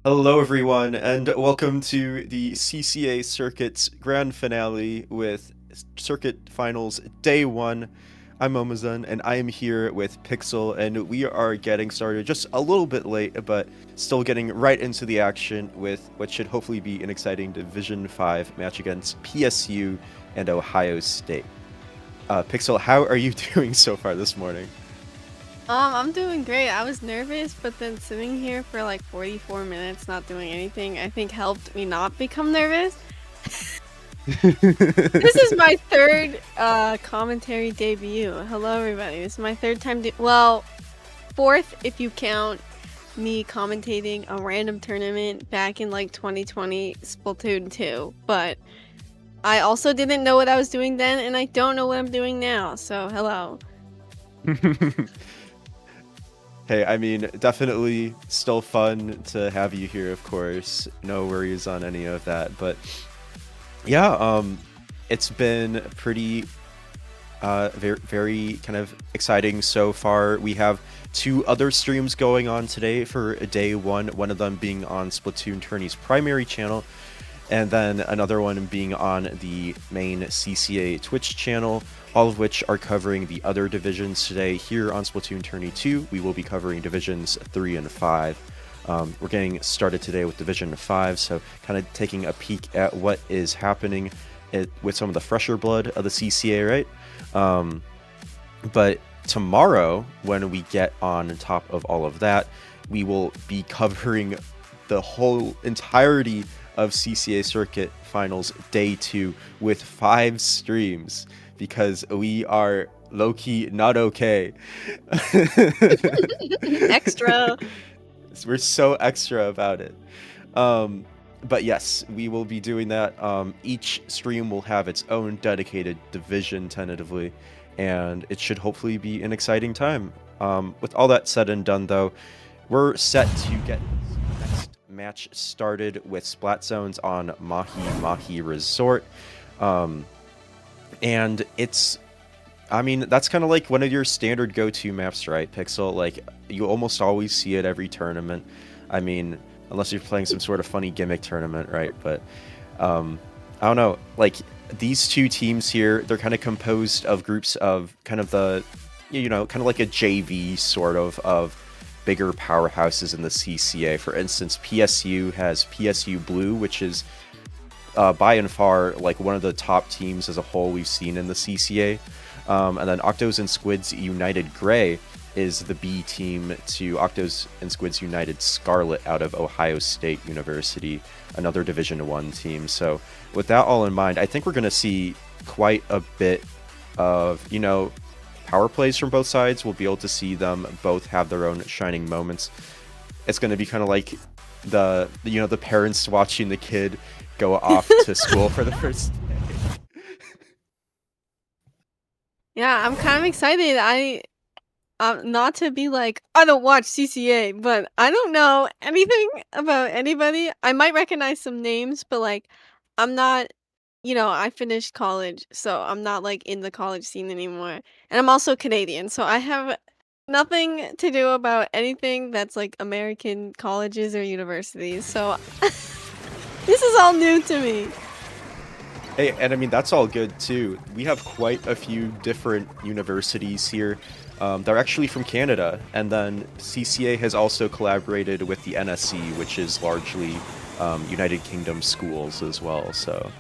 Hello, everyone, and welcome to the CCA Circuit's grand finale with Circuit Finals Day 1. I'm Omazun, and I am here with Pixel, and we are getting started just a little bit late, but still getting right into the action with what should hopefully be an exciting Division 5 match against PSU and Ohio State. Pixel, how are you doing so far this morning? I'm doing great. I was nervous, but then sitting here for like 44 minutes not doing anything, I think helped me not become nervous. This is my third commentary debut. Hello everybody. This is my third time well, fourth if you count me commentating a random tournament back in like 2020 Splatoon 2, but I also didn't know what I was doing then and I don't know what I'm doing now. So, hello. Hey, I mean, definitely still fun to have you here, of course. No worries on any of that. But yeah, it's been pretty very kind of exciting so far. We have two other streams going on today for day one of them being on Splatoon Tourney's primary channel, and then another one being on the main CCA Twitch channel, all of which are covering the other divisions today. Here on Splatoon Tourney 2, we will be covering Divisions 3 and 5. We're getting started today with Division 5, so kind of taking a peek at what is happening with some of the fresher blood of the CCA, right? But tomorrow, when we get on top of all of that, we will be covering the whole entirety of CCA Circuit Finals Day 2 with 5 streams because we are low-key not okay. Extra. We're so extra about it. But yes, we will be doing that. Each stream will have its own dedicated division tentatively, and it should hopefully be an exciting time. With all that said and done, though, we're set to get this next match started with Splat Zones on Mahi Mahi Resort. And it's, I mean, that's kind of like one of your standard go-to maps, right, Pixel? Like, you almost always see it every tournament. I mean, unless you're playing some sort of funny gimmick tournament, right? But I don't know. Like, these two teams here, they're kind of composed of groups of kind of the, kind of like a JV sort of bigger powerhouses in the CCA. For instance, PSU has PSU Blue, which is by and far like one of the top teams as a whole we've seen in the CCA. And then Octos and Squids United Gray is the B team to Octos and Squids United Scarlet out of Ohio State University, another Division 1 team. So with that all in mind, I think we're going to see quite a bit of, power plays from both sides. We'll be able to see them both have their own shining moments. It's going to be kind of like the parents watching the kid go off to school for the first day. Yeah, I'm kind of excited. Not to be like, I don't watch CCA, but I don't know anything about anybody. I might recognize some names, but like, I'm not, I finished college, so I'm not like in the college scene anymore. And I'm also Canadian, so I have nothing to do about anything that's like American colleges or universities. So this is all new to me. Hey, and I mean, that's all good too. We have quite a few different universities here. They're actually from Canada, and then CCA has also collaborated with the NSC, which is largely United Kingdom schools as well. So,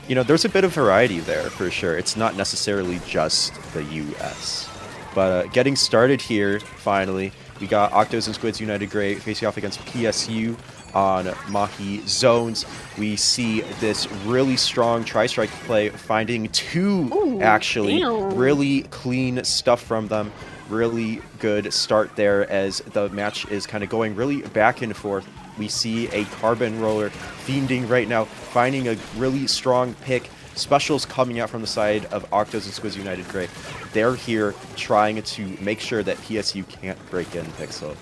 there's a bit of variety there for sure. It's not necessarily just the US. But getting started here, finally, we got Octos and Squids United Gray facing off against PSU on Mahi Zones. We see this really strong tri-strike play, finding two Ooh, actually damn. really clean stuff from them. Really good start there as the match is kind of going really back and forth. We see a carbon roller fiending right now, finding a really strong pick. Specials coming out from the side of Octos and Squids United Gray. They're here trying to make sure that PSU can't break in Pixel.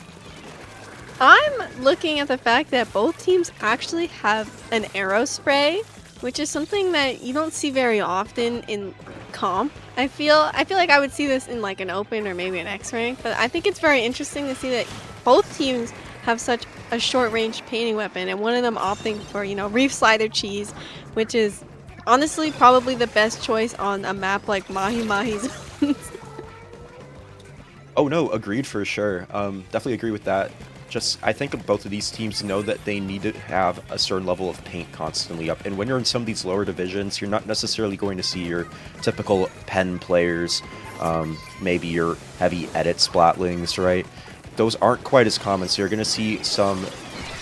I'm looking at the fact that both teams actually have an arrow spray, which is something that you don't see very often in comp. I feel like I would see this in like an open or maybe an X rank, but I think it's very interesting to see that both teams have such a short-range painting weapon, and one of them opting for, you know, Reef Slider Cheese, which is honestly probably the best choice on a map like Mahi Mahi's. Oh no, agreed for sure. Definitely agree with that. Just, I think both of these teams know that they need to have a certain level of paint constantly up. And when you're in some of these lower divisions, you're not necessarily going to see your typical pen players, maybe your heavy edit splatlings, right? Those aren't quite as common, so you're going to see some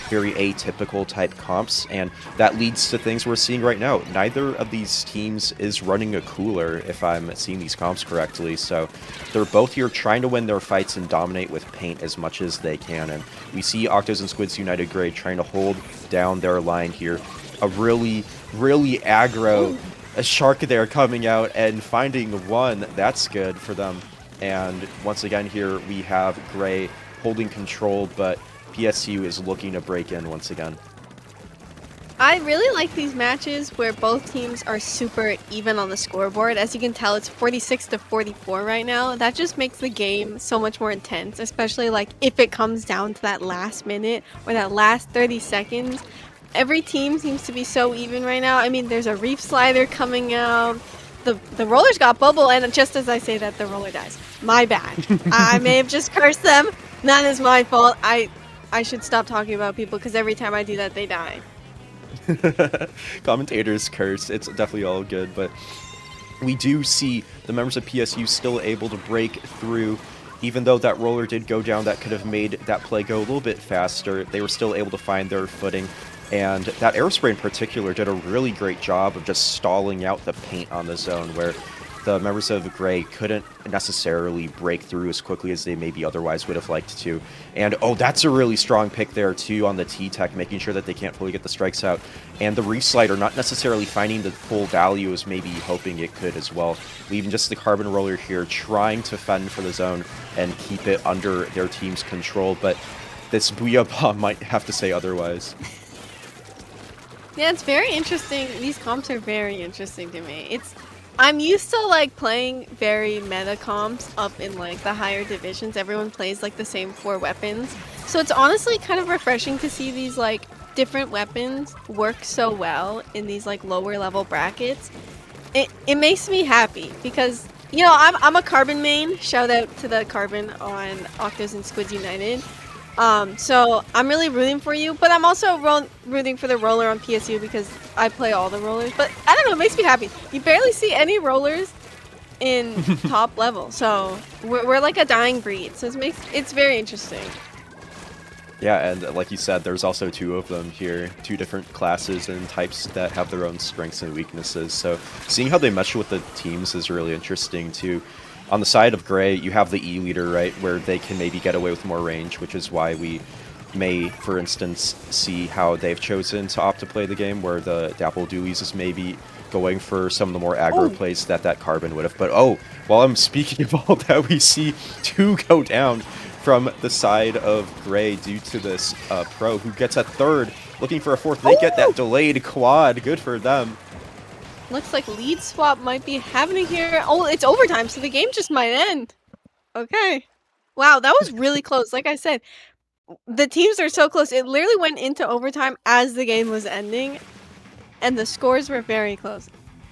very atypical type comps, and that leads to things we're seeing right now. Neither of these teams is running a cooler, if I'm seeing these comps correctly, so they're both here trying to win their fights and dominate with paint as much as they can, and we see Octos and Squids United Grey trying to hold down their line here. A really aggro a shark there coming out and finding one. That's good for them. And once again here we have Grey holding control, but PSU is looking to break in once again. I really like these matches where both teams are super even on the scoreboard. As you can tell, it's 46-44 right now. That just makes the game so much more intense, especially like if it comes down to that last minute or that last 30 seconds. Every team seems to be so even right now. I mean, there's a Reef Slider coming out. The rollers got bubble, and just as I say that, the roller dies. My bad. I may have just cursed them. That is my fault. I should stop talking about people because every time I do that, they die. Commentators curse. It's definitely all good, but we do see the members of PSU still able to break through. Even though that roller did go down, that could have made that play go a little bit faster. They were still able to find their footing. And that aerospray in particular did a really great job of just stalling out the paint on the zone, where the members of Grey couldn't necessarily break through as quickly as they maybe otherwise would have liked to. And oh, that's a really strong pick there too on the T-Tech, making sure that they can't fully get the strikes out. And the Reef Slider not necessarily finding the full value as maybe hoping it could as well. Leaving just the Carbon Roller here trying to fend for the zone and keep it under their team's control, but this Booyah Bomb might have to say otherwise. Yeah, it's very interesting. These comps are very interesting to me. I'm used to like playing very meta comps up in like the higher divisions. Everyone plays like the same 4 weapons. So it's honestly kind of refreshing to see these like different weapons work so well in these like lower level brackets. It makes me happy because, you know, I'm a Carbon main. Shout out to the Carbon on Octos and Squids United. So I'm really rooting for you, but I'm also rooting for the roller on PSU because I play all the rollers. But I don't know, it makes me happy. You barely see any rollers in top level, so we're like a dying breed. So it's very interesting. Yeah, and like you said, there's also 2 of them here, 2 different classes and types that have their own strengths and weaknesses. So seeing how they mesh with the teams is really interesting too. On the side of Grey, you have the E-Leader, right, where they can maybe get away with more range, which is why we may, for instance, see how they've chosen to opt to play the game, where the Dapple Dooleys is maybe going for some of the more aggro plays that Carbon would have. But oh, while I'm speaking of all that, we see 2 go down from the side of Grey due to this pro, who gets a 3rd, looking for a 4th. They get that delayed quad. Good for them. Looks like lead swap might be happening here. Oh, it's overtime, so the game just might end. Okay. Wow, that was really close. Like I said, the teams are so close. It literally went into overtime as the game was ending, and the scores were very close.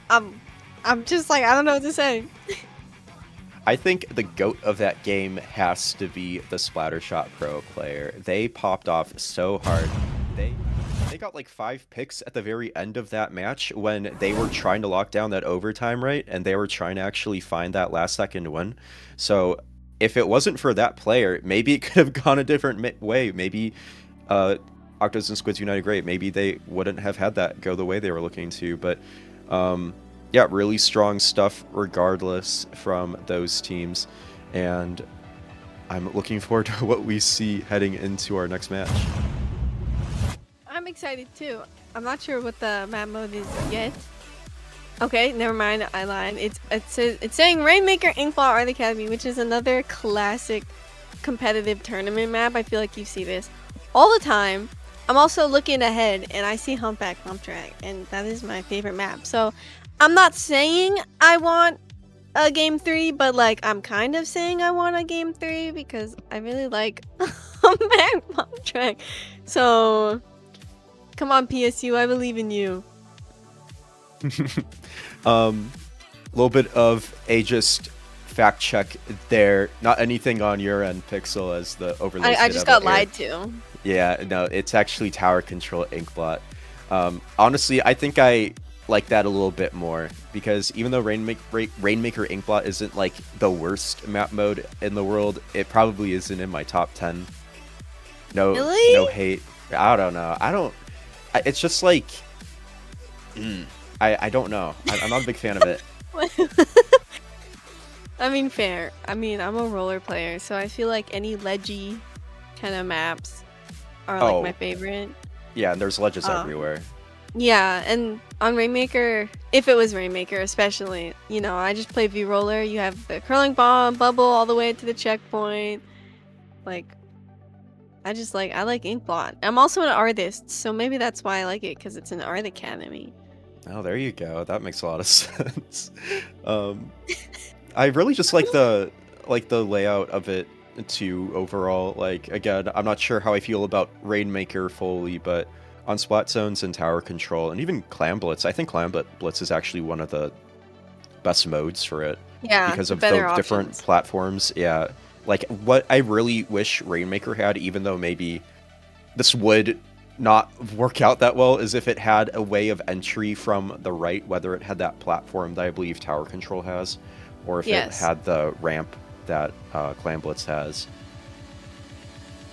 I'm just like, I don't know what to say. I think the GOAT of that game has to be the Splattershot Pro player. They popped off so hard. They got like 5 picks at the very end of that match when they were trying to lock down that overtime, right? And they were trying to actually find that last second win. So if it wasn't for that player, maybe it could have gone a different way. Maybe Octos and Squids United Grey, maybe they wouldn't have had that go the way they were looking to. But yeah, really strong stuff regardless from those teams. And I'm looking forward to what we see heading into our next match. I'm excited too. I'm not sure what the map mode is yet. Okay, never mind. I lied. It's saying Rainmaker Inkball Art Academy, which is another classic competitive tournament map. I feel like you see this all the time. I'm also looking ahead and I see Humpback Hump Track, and that is my favorite map. So I'm not saying I want a game 3, but like I'm kind of saying I want a game 3 because I really like back bomb track. So, come on, PSU, I believe in you. A little bit of a just fact check there. Not anything on your end, Pixel, as the overlays. I just got lied to. Yeah, no, it's actually Tower Control Inkblot. Honestly, I think I like that a little bit more because even though Rainmaker Inkblot isn't like the worst map mode in the world, it probably isn't in my top 10. No, Really? no hate. I don't know. It's just like, I don't know. I'm not a big fan of it. I mean, fair. I mean, I'm a roller player, so I feel like any ledgy kind of maps are like my favorite. Yeah, and there's ledges everywhere. Yeah, and on Rainmaker, if it was Rainmaker especially, you know, I just play V-Roller. You have the curling bomb, bubble all the way to the checkpoint. Like, I like Inkblot. I'm also an artist, so maybe that's why I like it, because it's an art academy. Oh, there you go. That makes a lot of sense. I really just like the layout of it too overall. Like, again, I'm not sure how I feel about Rainmaker fully, but on Splat Zones and Tower Control and even Clam Blitz, I think Clam Blitz is actually one of the best modes for it. Yeah, because of the different platforms. Yeah, like what I really wish Rainmaker had, even though maybe this would not work out that well, is if it had a way of entry from the right, whether it had that platform that I believe Tower Control has, or if it had the ramp that Clam Blitz has.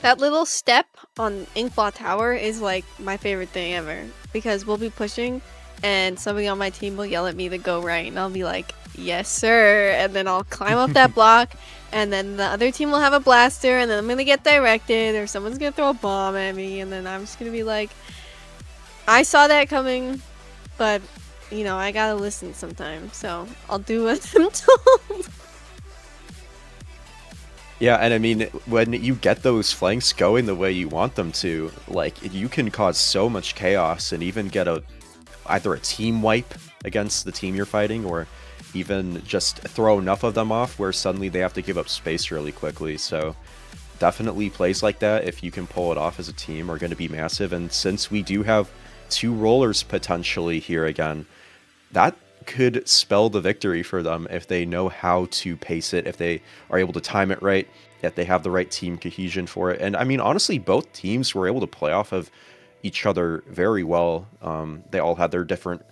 That little step on Inkblot Tower is like my favorite thing ever, because we'll be pushing and somebody on my team will yell at me to go right, and I'll be like, yes sir, and then I'll climb up that block, and then the other team will have a blaster, and then I'm gonna get directed, or someone's gonna throw a bomb at me, and then I'm just gonna be like, I saw that coming, but you know, I gotta listen sometimes, so I'll do what I'm told. Yeah, and I mean, when you get those flanks going the way you want them to, like, you can cause so much chaos and even get either a team wipe against the team you're fighting, or even just throw enough of them off where suddenly they have to give up space really quickly. So definitely plays like that, if you can pull it off as a team, are going to be massive. And since we do have 2 rollers potentially here again, that could spell the victory for them if they know how to pace it, if they are able to time it right, if they have the right team cohesion for it. And I mean, honestly, both teams were able to play off of each other very well. They all had their different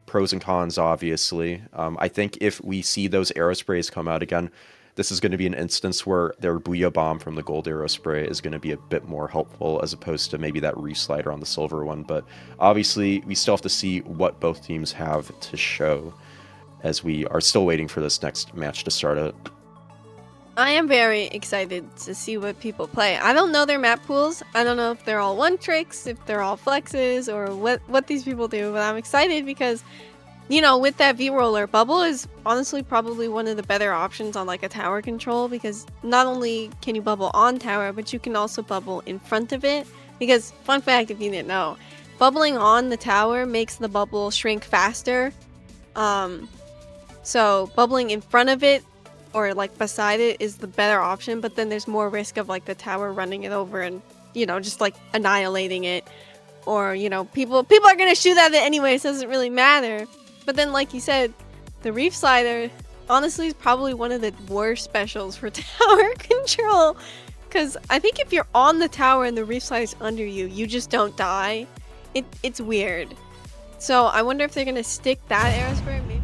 pros and cons, obviously. I think if we see those Aerosprays come out again, this is going to be an instance where their Booyah Bomb from the gold Aerospray is going to be a bit more helpful, as opposed to maybe that reslider on the silver one. But obviously, we still have to see what both teams have to show, as we are still waiting for this next match to start out. I am very excited to see what people play. I don't know their map pools. I don't know if they're all one tricks, if they're all flexes, or what these people do, but I'm excited because, you know, with that V-Roller, Bubble is honestly probably one of the better options on like a tower control, because not only can you bubble on tower, but you can also bubble in front of it. Because, fun fact if you didn't know, bubbling on the tower makes the bubble shrink faster. So bubbling in front of it or like beside it is the better option, but then there's more risk of like the tower running it over and, you know, just like annihilating it. Or, you know, people are gonna shoot at it anyway, so it doesn't really matter. But then, like you said, the Reef Slider, honestly, is probably one of the worst specials for tower control. Because I think if you're on the tower and the Reef Slider's under you, you just don't die. It's weird. So I wonder if they're going to stick that Aerospray, maybe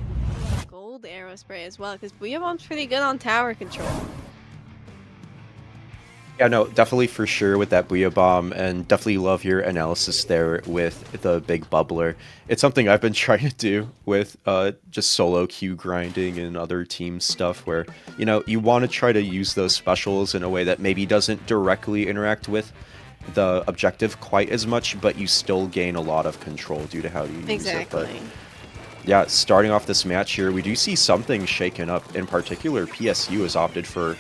gold Aerospray as well, because Booyah Bomb's pretty good on tower control. Yeah, no, definitely for sure with that Booyah Bomb, and definitely love your analysis there with the big bubbler. It's something I've been trying to do with just solo queue grinding and other team stuff, where, you know, you want to try to use those specials in a way that maybe doesn't directly interact with the objective quite as much, but you still gain a lot of control due to how you use it. But yeah, starting off this match here, we do see something shaken up. In particular, PSU has opted for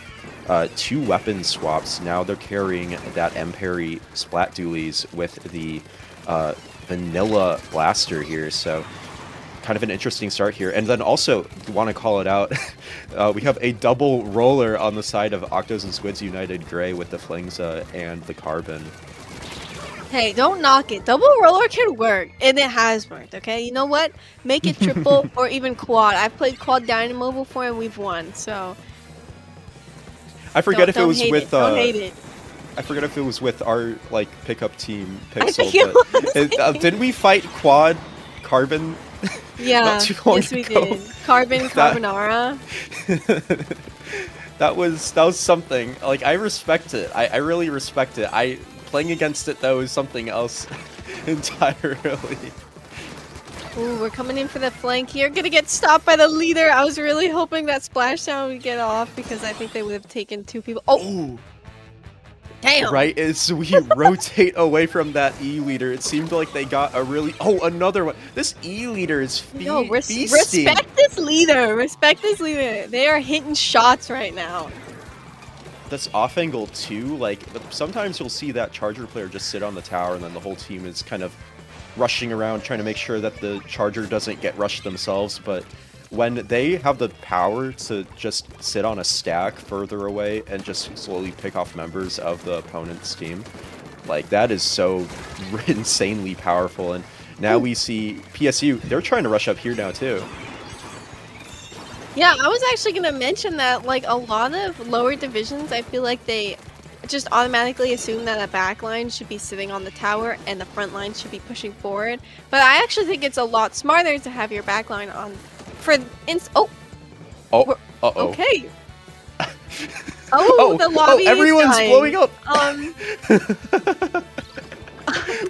2 weapon swaps. Now they're carrying that M-Parry Splat Dualies with the vanilla blaster here. So kind of an interesting start here. And then also, want to call it out, we have a double roller on the side of Octos and Squids United Gray with the Flingza and the Carbon. Hey, don't knock it. Double roller can work, and it has worked, okay? You know what? Make it triple or even quad. I've played quad Dynamo before, and we've won, so... I forget if it was with... Don't hate it. I forget if it was with our, like, pickup team, I Pixel, think but... didn't we fight quad Carbon? Yeah, not too long yes we ago? did. Carbonara. That was something. Like, I respect it. I really respect it. Playing against it, though, is something else entirely. Ooh, we're coming in for the flank here. Gonna get stopped by the leader. I was really hoping that Splashdown would get off because I think they would have taken 2 people. Oh! Ooh. Damn! Right as we rotate away from that E leader, it seemed like they got a really... Oh, another one! This E leader is feasting. Respect this leader! Respect this leader! They are hitting shots right now. That's off angle too. Like, sometimes you'll see that Charger player just sit on the tower and then the whole team is kind of rushing around trying to make sure that the Charger doesn't get rushed themselves, but when they have the power to just sit on a stack further away and just slowly pick off members of the opponent's team, like, that is so insanely powerful. And now we see PSU, they're trying to rush up here now too. Yeah, I was actually gonna mention that, like, a lot of lower divisions, I feel like they just automatically assume that a backline should be sitting on the tower and the front line should be pushing forward. But I actually think it's a lot smarter to have your backline on okay. The lobby everyone's is blowing up.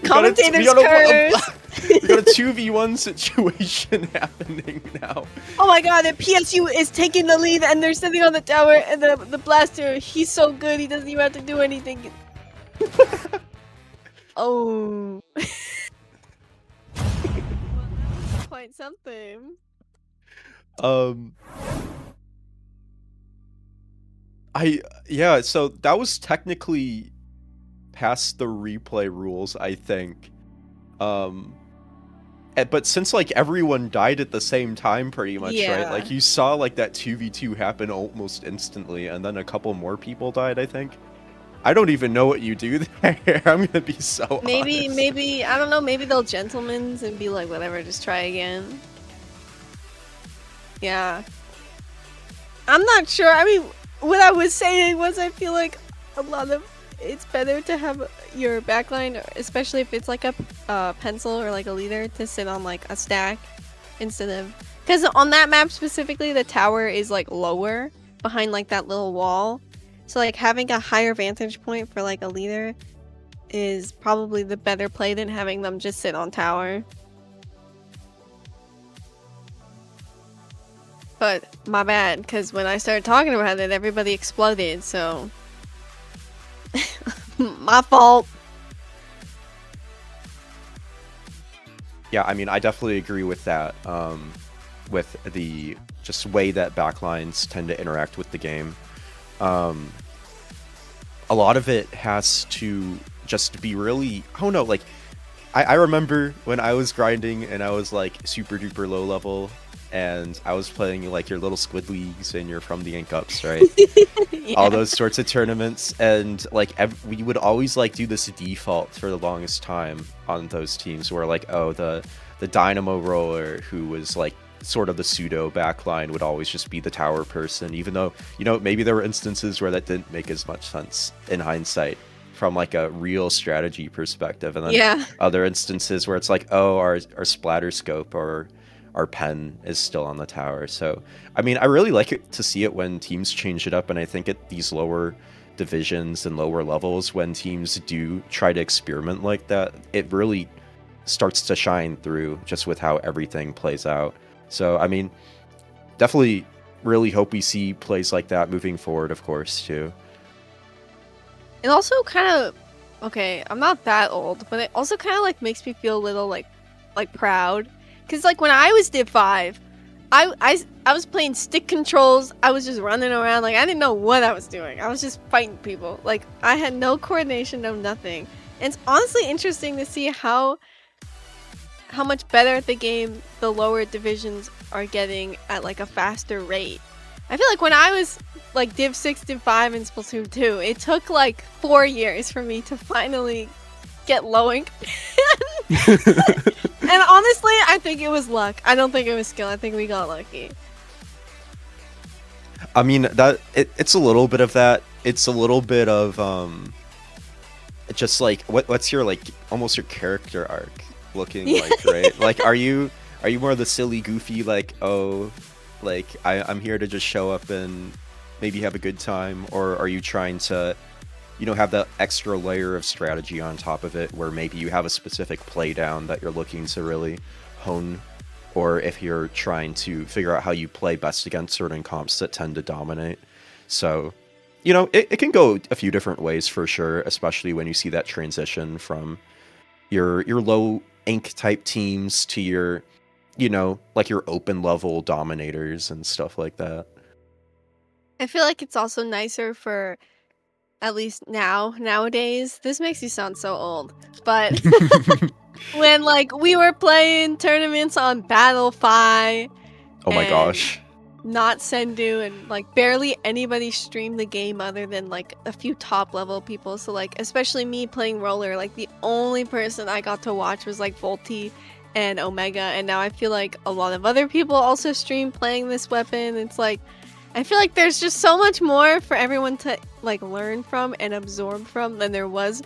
Commentator's curse. We got a 2v1 situation happening now. Oh my god, the PSU is taking the lead and they're sitting on the tower and the blaster, he's so good he doesn't even have to do anything. Oh. Quite something. Yeah, so that was technically past the replay rules, I think. But since, like, everyone died at the same time pretty much, right? Like, you saw, like, that 2v2 happen almost instantly, and then a couple more people died, I think. I don't even know what you do there. I'm gonna be so honest. Maybe, I don't know, maybe they'll gentlemans and be like, whatever, just try again. Yeah. I'm not sure. I mean, what I was saying was I feel like a lot of it's better to have your backline, especially if it's like a pencil or like a leader, to sit on like a stack instead of, because on that map specifically the tower is like lower behind like that little wall, so like having a higher vantage point for like a leader is probably the better play than having them just sit on tower. But my bad, because when I started talking about it everybody exploded, so my fault. Yeah, I mean, I definitely agree with that, with the just way that backlines tend to interact with the game. A lot of it has to just be really, I don't know, like, I remember when I was grinding and I was like super duper low level and I was playing like your little squid leagues and you're from the Ink Ups, right? Yeah. All those sorts of tournaments, and like we would always like do this default for the longest time on those teams where like, oh, the Dynamo roller who was like sort of the pseudo backline would always just be the tower person, even though, you know, maybe there were instances where that didn't make as much sense in hindsight from like a real strategy perspective, and then other instances where it's like, oh, our splatter scope or our pen is still on the tower. So I mean, I really like it to see it when teams change it up, and I think at these lower divisions and lower levels, when teams do try to experiment like that, it really starts to shine through just with how everything plays out. So I mean, definitely really hope we see plays like that moving forward, of course, too. It also kind of, okay, I'm not that old, but it also kind of like makes me feel a little like proud. Because like when I was Div 5, I was playing stick controls. I was just running around. Like I didn't know what I was doing. I was just fighting people. Like I had no coordination, no nothing. And it's honestly interesting to see how how much better at the game the lower divisions are getting at like a faster rate. I feel like when I was like Div 6, Div 5 in Splatoon 2, it took like 4 years for me to finally get lowing. And honestly, I think it was luck. I don't think it was skill. I think we got lucky. I mean, it's a little bit of that. It's a little bit of just like what's your like almost your character arc looking like, right? Like are you more the silly goofy like, oh, like I'm here to just show up and maybe have a good time, or are you trying to, you know, have that extra layer of strategy on top of it where maybe you have a specific play down that you're looking to really hone, or if you're trying to figure out how you play best against certain comps that tend to dominate. So, you know, it can go a few different ways for sure, especially when you see that transition from your low ink type teams to your, you know, like your open level dominators and stuff like that. I feel like it's also nicer for, at least nowadays, this makes you sound so old, but when like we were playing tournaments on Battlefy Oh my and gosh. not Sendu, and like barely anybody streamed the game other than like a few top level people. So like especially me playing roller, like the only person I got to watch was like Volti and Omega, and now I feel like a lot of other people also stream playing this weapon. It's like I feel like there's just so much more for everyone to like learn from and absorb from than there was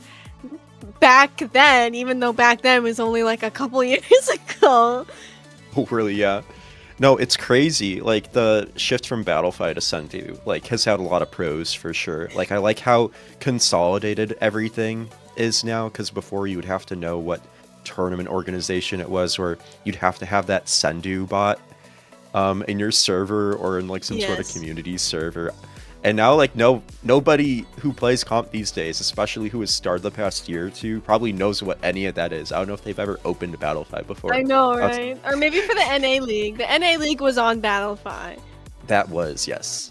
back then, even though back then was only like a couple years ago. Oh, really? Yeah. No, it's crazy. Like the shift from Battlefy to Sendu, like has had a lot of pros for sure. Like I like how consolidated everything is now, because before you would have to know what tournament organization it was, or you'd have to have that Sendu bot in your server or in like some sort of community server. And now like nobody who plays comp these days, especially who has started the past year or two, probably knows what any of that is. I don't know if they've ever opened Battlefy before. I know, right? Or maybe for the NA League. The NA League was on Battlefy. That was, yes.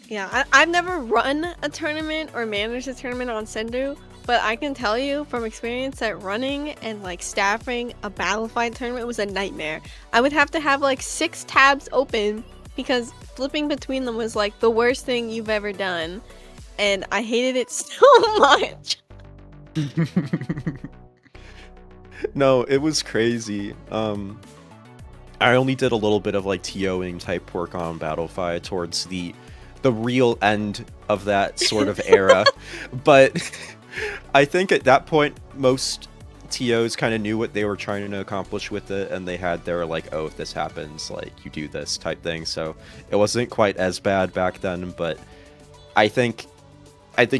Yeah, I've never run a tournament or managed a tournament on Sendu, but I can tell you from experience that running and like staffing a Battlefy tournament was a nightmare. I would have to have like 6 tabs open because flipping between them was like the worst thing you've ever done, and I hated it so much. No, it was crazy. I only did a little bit of like TOing type work on Battlefy towards the real end of that sort of era, but I think at that point most TOs kind of knew what they were trying to accomplish with it, and they were like, oh, if this happens, like you do this type thing. So it wasn't quite as bad back then, but I think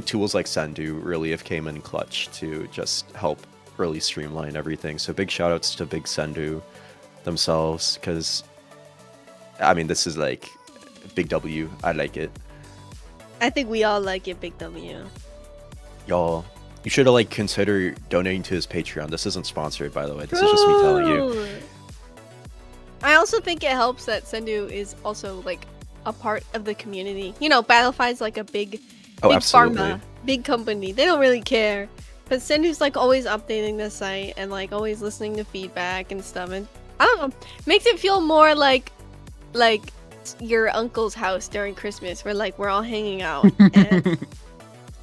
tools like Sendu really have came in clutch to just help really streamline everything. So big shout outs to Big Sendu themselves, because I mean this is like Big W. I like it. I think we all like it, Big W. Y'all, you should have like consider donating to his Patreon. This isn't sponsored, by the way. This is just me telling you. I also think it helps that Sendu is also like a part of the community. You know, Battlefy is like a big pharma, big company. They don't really care. But Sendu's like always updating the site and like always listening to feedback and stuff. And I don't know, makes it feel more like your uncle's house during Christmas, where like we're all hanging out. And,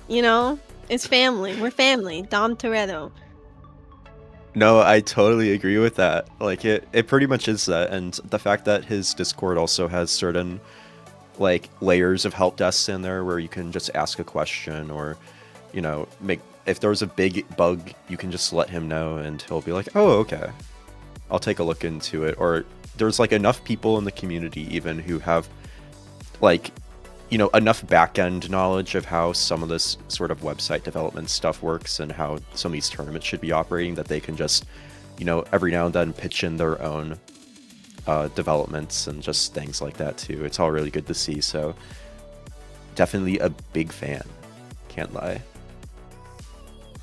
you know, it's family. We're family. Dom Toretto. No, I totally agree with that. Like it pretty much is that, and the fact that his Discord also has certain like layers of help desks in there where you can just ask a question, or you know, if there's a big bug, you can just let him know and he'll be like, oh, okay, I'll take a look into it. Or there's like enough people in the community even who have like, you know, enough back-end knowledge of how some of this sort of website development stuff works and how some of these tournaments should be operating, that they can just, you know, every now and then pitch in their own developments and just things like that too. It's all really good to see. So definitely a big fan. Can't lie.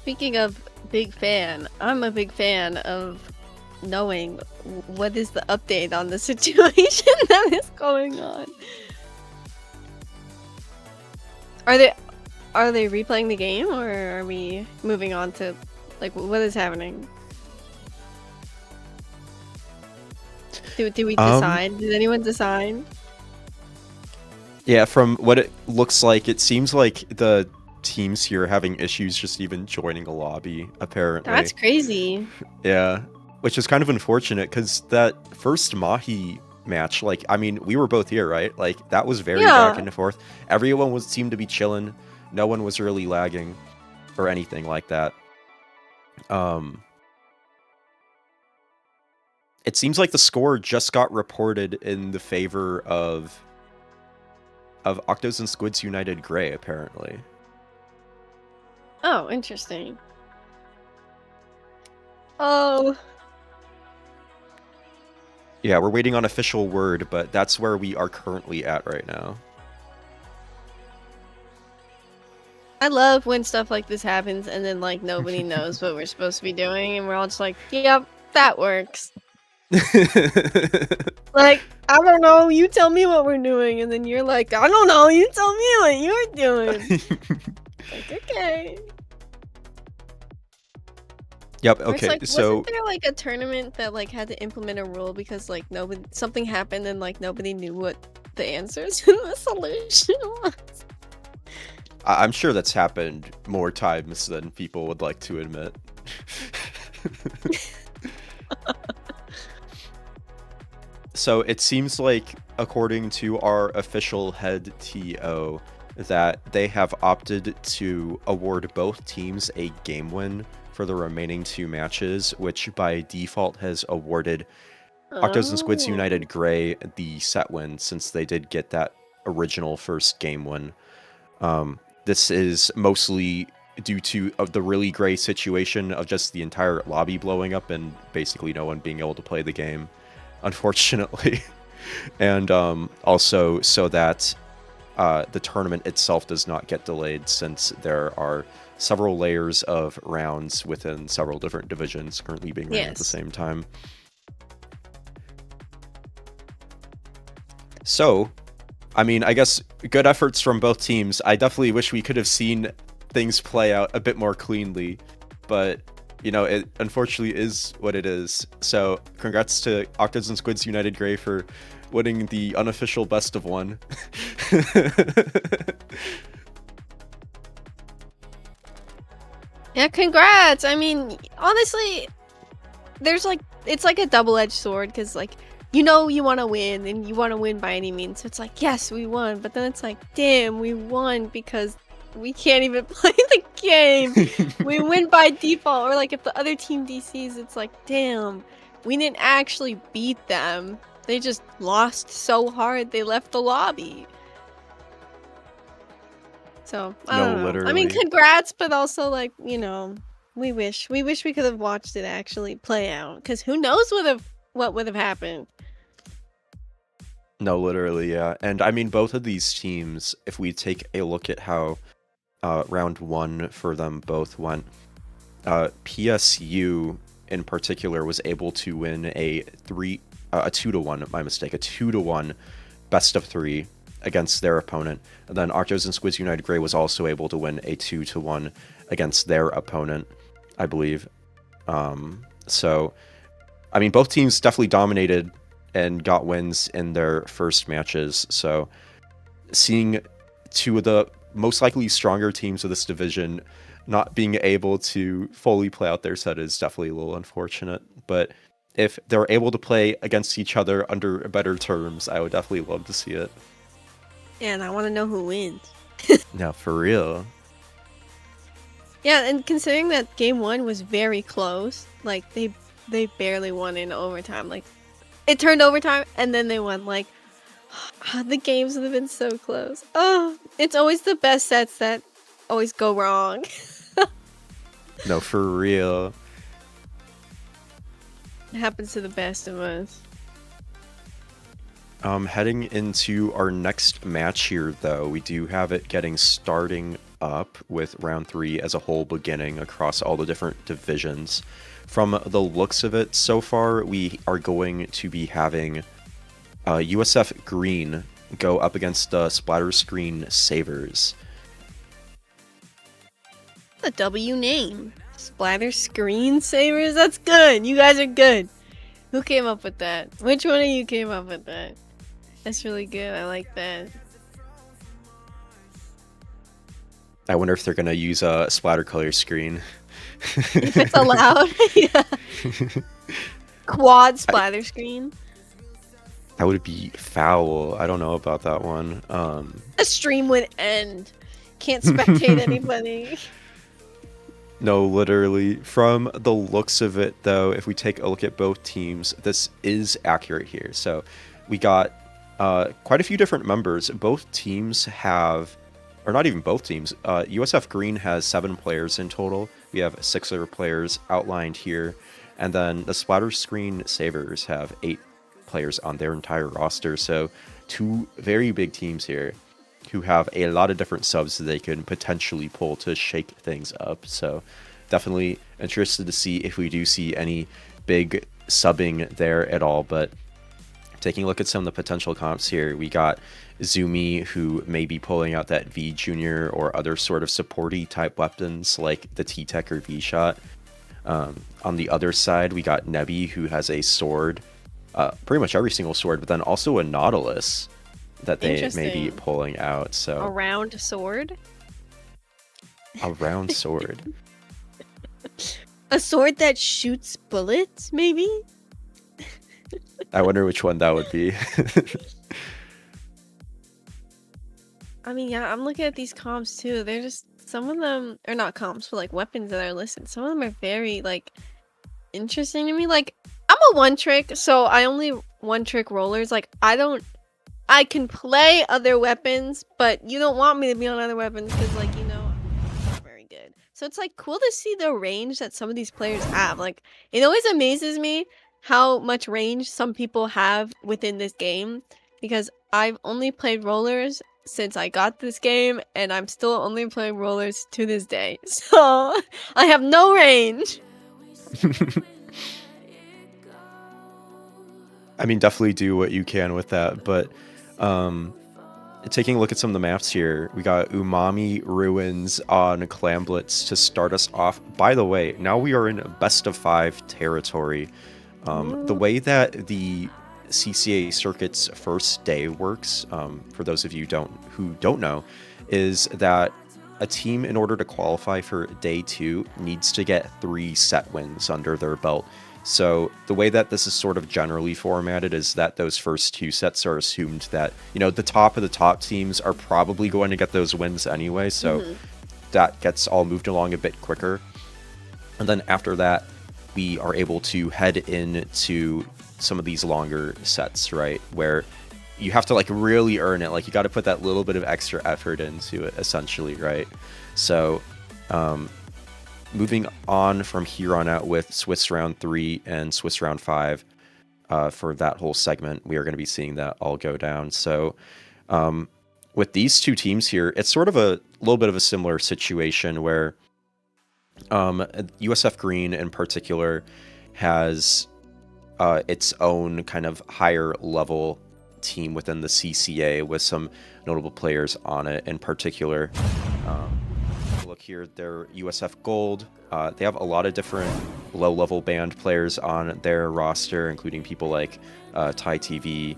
Speaking of big fan, I'm a big fan of knowing what is the update on the situation that is going on. Are they replaying the game, or are we moving on to like what is happening? Do we Um, decide? Did anyone decide? yeah, from what it looks like, it seems like the teams here are having issues just even joining a lobby, apparently. That's crazy. Yeah, which is kind of unfortunate because that first Mahi match, like, I mean, we were both here, right? Like, that was very back Yeah. and forth. Everyone seemed to be chilling. No one was really lagging or anything like that. It seems like the score just got reported in the favor of Octos and Squids United Gray, apparently. Oh, interesting. Oh. Yeah, we're waiting on official word, but that's where we are currently at right now. I love when stuff like this happens and then like nobody knows what we're supposed to be doing and we're all just like, yep, that works. Like, I don't know, you tell me what we're doing, and then you're like, I don't know, you tell me what you're doing. Like, okay. Yep, Or it's okay, like, so wasn't there like a tournament that like had to implement a rule because like nobody something happened and like nobody knew what the answers and the solution was? I'm sure that's happened more times than people would like to admit. So it seems like, according to our official head TO, that they have opted to award both teams a game win for the remaining 2 matches, which by default has awarded Octos and Squids Oh. United Gray the set win, since they did get that original first game win. This is mostly due to the really gray situation of just the entire lobby blowing up and basically no one being able to play the game, unfortunately. And also so that the tournament itself does not get delayed, since there are several layers of rounds within several different divisions currently being ran at the Yes. same time. So, I mean, I guess good efforts from both teams. I definitely wish we could have seen things play out a bit more cleanly, but you know, it unfortunately is what it is. So, congrats to Octos and Squids United Gray for winning the unofficial best of 1. Yeah, congrats. I mean, honestly, there's like it's like a double-edged sword because like you know you want to win and you want to win by any means. So it's like, yes, we won, but then it's like, damn, we won because we can't even play the game. We win by default, or like if the other team DCs, it's like, damn, we didn't actually beat them. They just lost so hard they left the lobby. So I No, don't know. I mean, literally. congrats, but also like, you know, we wish we could have watched it actually play out, because who knows what would have happened. No, literally, yeah. And I mean, both of these teams, if we take a look at how round 1 for them both went, PSU in particular was able to win a 2-1, my mistake, a 2-1 best of 3 against their opponent. And then Octos and Squids United Gray was also able to win a 2-1 against their opponent, I believe. So, I mean, both teams definitely dominated and got wins in their first matches. So, seeing 2 of the most likely stronger teams of this division not being able to fully play out their set is definitely a little unfortunate. But if they're able to play against each other under better terms, I would definitely love to see it. Yeah, and I want to know who wins. No, for real. Yeah, and considering that game 1 was very close, like they barely won in overtime. Like it turned overtime and then they won. Like the games have been so close. Oh, it's always the best sets that always go wrong. No, for real. It happens to the best of us. Heading into our next match here, though, we do have it starting up with round 3 as a whole beginning across all the different divisions. From the looks of it so far, we are going to be having USF Green go up against the Splatterscreen Savers. The W name. Splatterscreen Savers. That's good. You guys are good. Who came up with that? Which one of you came up with that? That's really good. I like that. I wonder if they're gonna use a splatter color screen. If it's allowed. Yeah. Quad splatter screen. That would be foul. I don't know about that one. The stream would end. Can't spectate anybody. No, literally. From the looks of it, though, if we take a look at both teams, this is accurate here. So we got quite a few different members. Both teams have, or not even both teams, USF Green has 7 players in total. We have 6 other players outlined here. And then the Splatterscreen Savers have 8 players on their entire roster. So 2 very big teams here who have a lot of different subs that they can potentially pull to shake things up. So definitely interested to see if we do see any big subbing there at all. But taking a look at some of the potential comps here, we got Zumi, who may be pulling out that V Junior or other sort of supporty type weapons like the T-Tech or V-Shot. On the other side, we got Nebi, who has a sword, pretty much every single sword, but then also a Nautilus that they may be pulling out. So a round sword. A round sword. A sword that shoots bullets, maybe. I wonder which one that would be. I mean, yeah, I'm looking at these comps too. They're just, some of them are not comps, but like weapons that are listed. Some of them are very like interesting to me. Like, I'm a one trick, so I only one trick rollers. Like, I can play other weapons, but you don't want me to be on other weapons because, like, you know, I'm not very good. So it's like cool to see the range that some of these players have. Like, it always amazes me how much range some people have within this game, because I've only played rollers since I got this game, and I'm still only playing rollers to this day. So I have no range. I mean, definitely do what you can with that, but taking a look at some of the maps here, we got Umami Ruins on Clamblitz to start us off. By the way, now we are in best of 5 territory. The way that the CCA Circuit's first day works, for those of you who don't know, is that a team, in order to qualify for day 2, needs to get 3 set wins under their belt. So the way that this is sort of generally formatted is that those first 2 sets are assumed that, you know, the top of the top teams are probably going to get those wins anyway, so that gets all moved along a bit quicker. And then after that, we are able to head into some of these longer sets, right, where you have to like really earn it. Like, you got to put that little bit of extra effort into it, essentially, right? So moving on from here on out with Swiss Round 3 and Swiss Round 5, for that whole segment, we are going to be seeing that all go down. So with these 2 teams here, it's sort of a little bit of a similar situation where USF Green in particular has its own kind of higher level team within the CCA with some notable players on it. In particular, look here, they're USF Gold. They have a lot of different low-level band players on their roster, including people like Thai TV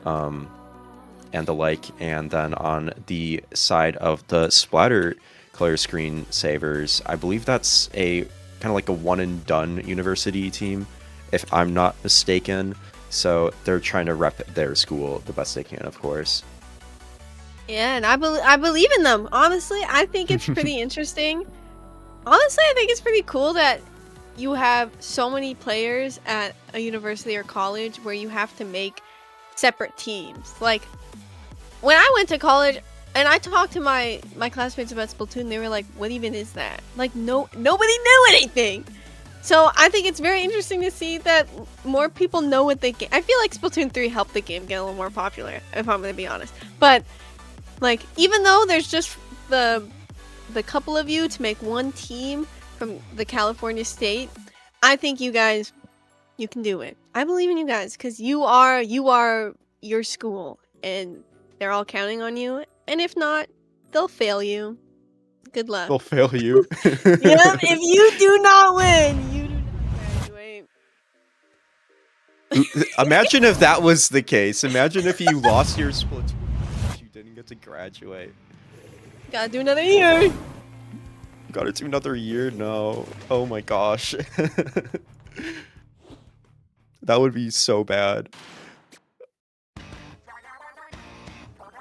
and the like. And then on the side of the Splatter Color Screen Savers, I believe that's a kind of like a one-and-done university team, if I'm not mistaken. So they're trying to rep their school the best they can, of course. Yeah, and I believe in them. Honestly, I think it's pretty interesting. Honestly, I think it's pretty cool that you have so many players at a university or college where you have to make separate teams. Like, when I went to college and I talked to my classmates about Splatoon, they were like, what even is that? Like, nobody knew anything. So I think it's very interesting to see that more people know what they get. I feel like Splatoon 3 helped the game get a little more popular, if I'm going to be honest. But, like, even though there's just the couple of you to make one team from the California state, I think you guys, you can do it. I believe in you guys, because you are your school, and they're all counting on you. And if not, they'll fail you. Good luck. They'll fail you. Yep, if you do not win, you do not graduate. Imagine if that was the case. Imagine if you lost your Splatoon because you didn't get to graduate. Gotta do another year. Gotta do another year? No. Oh my gosh. That would be so bad.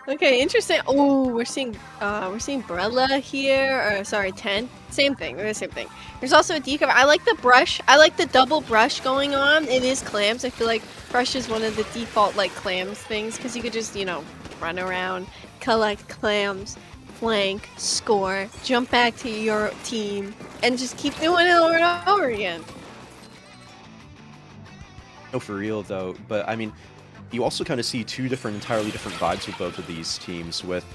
Okay, interesting. Oh, we're seeing Brella here, or sorry, 10. Same thing, we're the same thing. There's also a decover. I like the brush. I like the double brush going on. It is clams. I feel like brush is one of the default like clams things because you could just, you know, run around, collect clams, flank, score, jump back to your team, and just keep doing it over and over again. No, for real though. But I mean, you also kind of see two entirely different vibes with both of these teams. With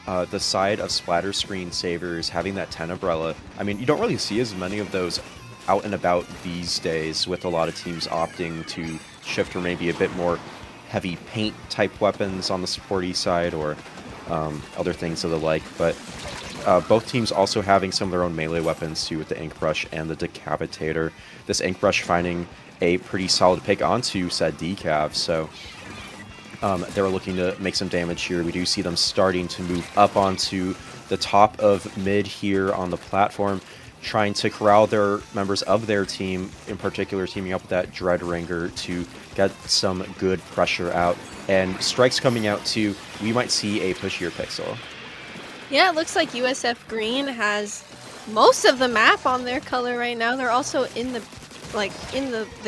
the side of Splatterscreen Savers having that 10 umbrella. I mean, you don't really see as many of those out and about these days, with a lot of teams opting to shift for maybe a bit more heavy paint type weapons on the supporty side, or other things of the like. But both teams also having some of their own melee weapons too, with the ink brush and the decapitator. This ink brush finding a pretty solid pick onto said decav, so they were looking to make some damage here. We do see them starting to move up onto the top of mid here on the platform, trying to corral their members of their team, in particular teaming up with that Dreadringer to get some good pressure out. And strikes coming out too. We might see a push here, Pixel. Yeah, it looks like USF Green has most of the map on their color right now. They're also in the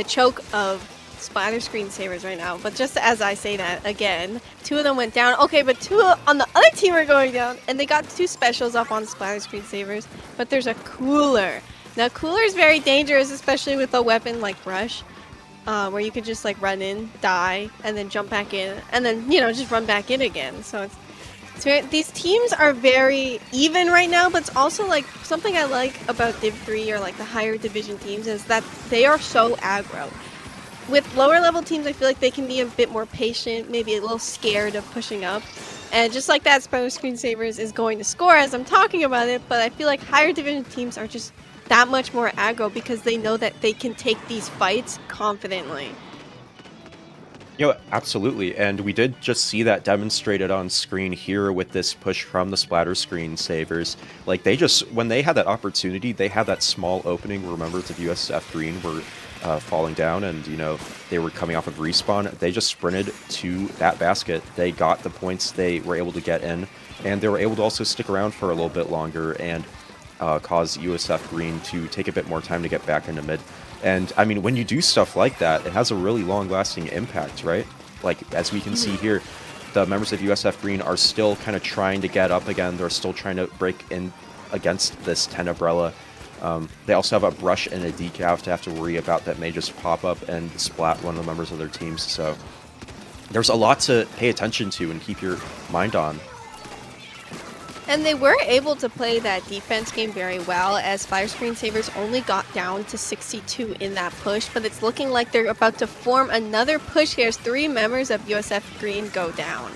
choke of Splatterscreen Savers right now. But just as I say that, again, two of them went down. Okay, but two on the other team are going down, and they got two specials up on Splatterscreen Savers. But there's a cooler. Now, cooler is very dangerous, especially with a weapon like Brush, where you could just like run in, die, and then jump back in, and then, you know, just run back in again. So it's very, these teams are very even right now, but it's also like something I like about Div 3 or like the higher division teams is that they are so aggro. With lower level teams, I feel like they can be a bit more patient, maybe a little scared of pushing up. And just like that, Splatterscreen Savers is going to score as I'm talking about it, but I feel like higher division teams are just that much more aggro because they know that they can take these fights confidently. You know, absolutely, and we did just see that demonstrated on screen here with this push from the Splatterscreen Savers. Like, they just, when they had that opportunity, they had that small opening where members of USF Green were falling down, and, you know, they were coming off of respawn. They just sprinted to that basket. They got the points they were able to get in, and they were able to also stick around for a little bit longer and cause USF Green to take a bit more time to get back into mid. And, I mean, when you do stuff like that, it has a really long-lasting impact, right? Like, as we can see here, the members of USF Green are still kind of trying to get up again. They're still trying to break in against this 10 umbrella. They also have a brush and a decav to have to worry about that may just pop up and splat one of the members of their teams. So there's a lot to pay attention to and keep your mind on. And they were able to play that defense game very well, as Splatterscreen Savers only got down to 62 in that push, but it's looking like they're about to form another push here as 3 members of USF Green go down.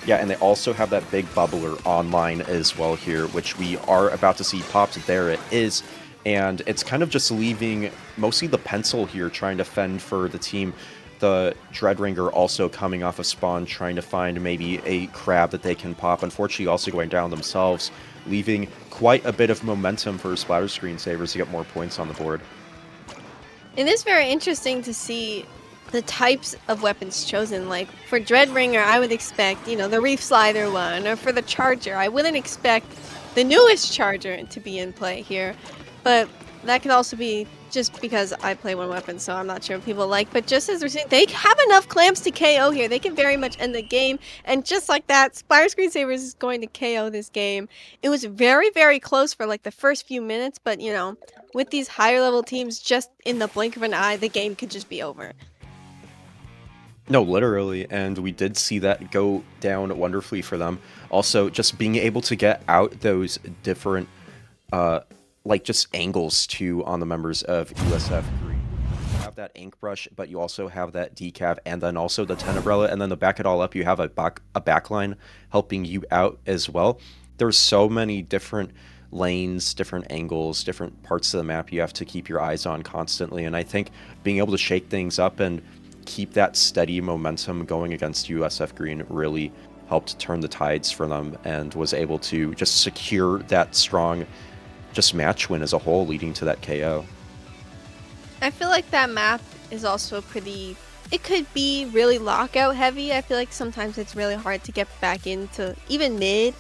Yeah, and they also have that big bubbler online as well here, which we are about to see popped. There it is. And it's kind of just leaving mostly the pencil here trying to fend for the team. The Dreadringer also coming off of spawn, trying to find maybe a crab that they can pop. Unfortunately, also going down themselves, leaving quite a bit of momentum for Splatterscreen Savers to get more points on the board. It is very interesting to see the types of weapons chosen. Like, for Dreadringer, I would expect, you know, the Reef Slider one, or for the Charger, I wouldn't expect the newest Charger to be in play here. But that could also be just because I play one weapon, so I'm not sure what people like. But just as we're seeing, they have enough clamps to KO here. They can very much end the game. And just like that, Splatterscreen Savers is going to KO this game. It was very, very close for like the first few minutes, but, you know, with these higher level teams, just in the blink of an eye, the game could just be over. No, literally, and we did see that go down wonderfully for them. Also, just being able to get out those different like just angles too on the members of USF Green. You have that ink brush, but you also have that decav, and then also the 10 umbrella, and then to back it all up, you have a backline helping you out as well. There's so many different lanes, different angles, different parts of the map you have to keep your eyes on constantly. And I think being able to shake things up and keep that steady momentum going against USF Green really helped turn the tides for them, and was able to just secure that strong just match win as a whole, leading to that KO. I feel like that map is also pretty, it could be really lockout heavy. I feel like sometimes it's really hard to get back into even mid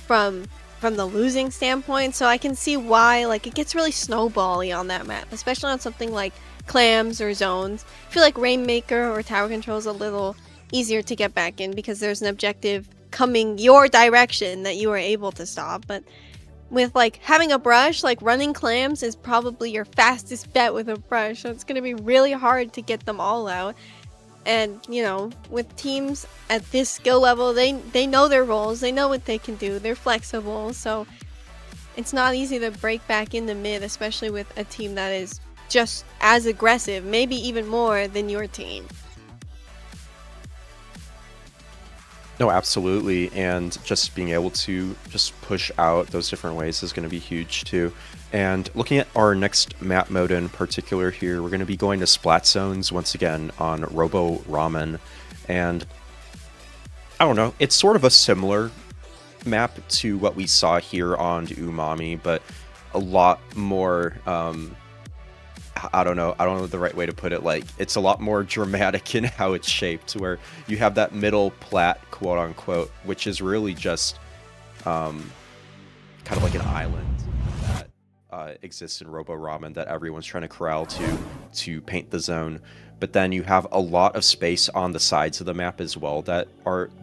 from the losing standpoint. So I can see why like it gets really snowbally on that map, especially on something like clams or zones. I feel like Rainmaker or tower control is a little easier to get back in because there's an objective coming your direction that you are able to stop. But with like having a brush, like running clams is probably your fastest bet with a brush, so it's going to be really hard to get them all out. And you know, with teams at this skill level, they know their roles, they know what they can do, they're flexible, so it's not easy to break back in the mid, especially with a team that is just as aggressive, maybe even more than your team. No, absolutely, and just being able to just push out those different ways is going to be huge too. And looking at our next map mode in particular here, we're going to be going to Splat Zones once again on Robo Ramen. And I don't know, it's sort of a similar map to what we saw here on Umami, but a lot more I don't know the right way to put it. Like, it's a lot more dramatic in how it's shaped, where you have that middle plat, quote unquote, which is really just kind of like an island that exists in Robo Ramen that everyone's trying to corral to paint the zone. But then you have a lot of space on the sides of the map as well that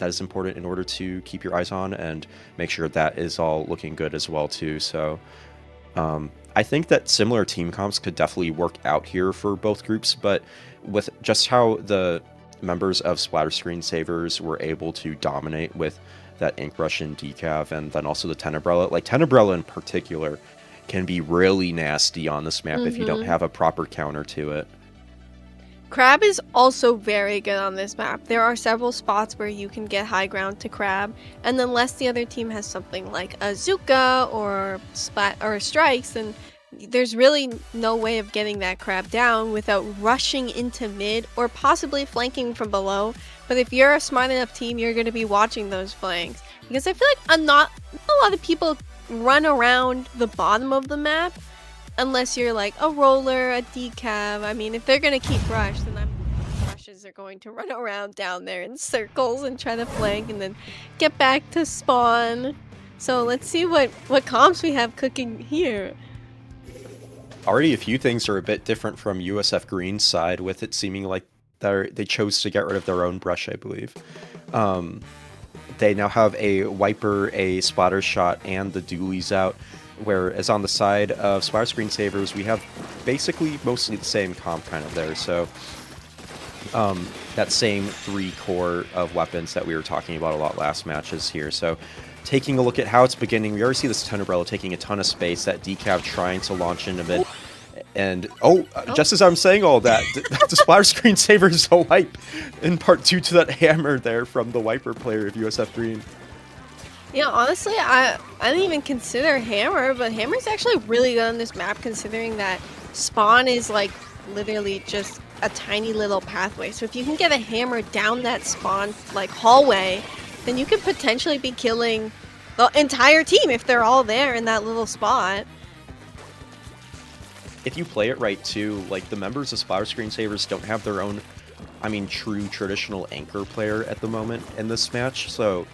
is important in order to keep your eyes on and make sure that is all looking good as well too. So I think that similar team comps could definitely work out here for both groups, but with just how the members of Splatterscreen Savers were able to dominate with that Ink Rush and Decav, and then also the Tenebrella, like Tenebrella in particular, can be really nasty on this map if you don't have a proper counter to it. Crab is also very good on this map. There are several spots where you can get high ground to Crab, and unless the other team has something like a Zuka or Splat or Strikes, then there's really no way of getting that Crab down without rushing into mid or possibly flanking from below. But if you're a smart enough team, you're going to be watching those flanks, because I feel like not a lot of people run around the bottom of the map unless you're like a roller, a decav. I mean, if they're gonna keep rush, then rushes are going to run around down there in circles and try to flank and then get back to spawn. So let's see what comps we have cooking here. Already a few things are a bit different from USF Green's side, with it seeming like they chose to get rid of their own brush, I believe. They now have a Wiper, a Splatter Shot, and the Dualies out. Whereas on the side of Splatterscreen Savers, we have basically mostly the same comp kind of there. So that same 3 core of weapons that we were talking about a lot last matches here. So taking a look at how it's beginning, we already see this Tenebrella taking a ton of space, that Decav trying to launch into mid. And just as I'm saying all that, the Splatterscreen Savers a wipe in part due to that hammer there from the Wiper player of USF Green. Yeah, honestly, I didn't even consider Hammer, but Hammer's actually really good on this map, considering that spawn is like literally just a tiny little pathway. So if you can get a hammer down that spawn like hallway, then you could potentially be killing the entire team if they're all there in that little spot. If you play it right too, like the members of Splatterscreen Savers don't have their own, I mean, true traditional anchor player at the moment in this match. So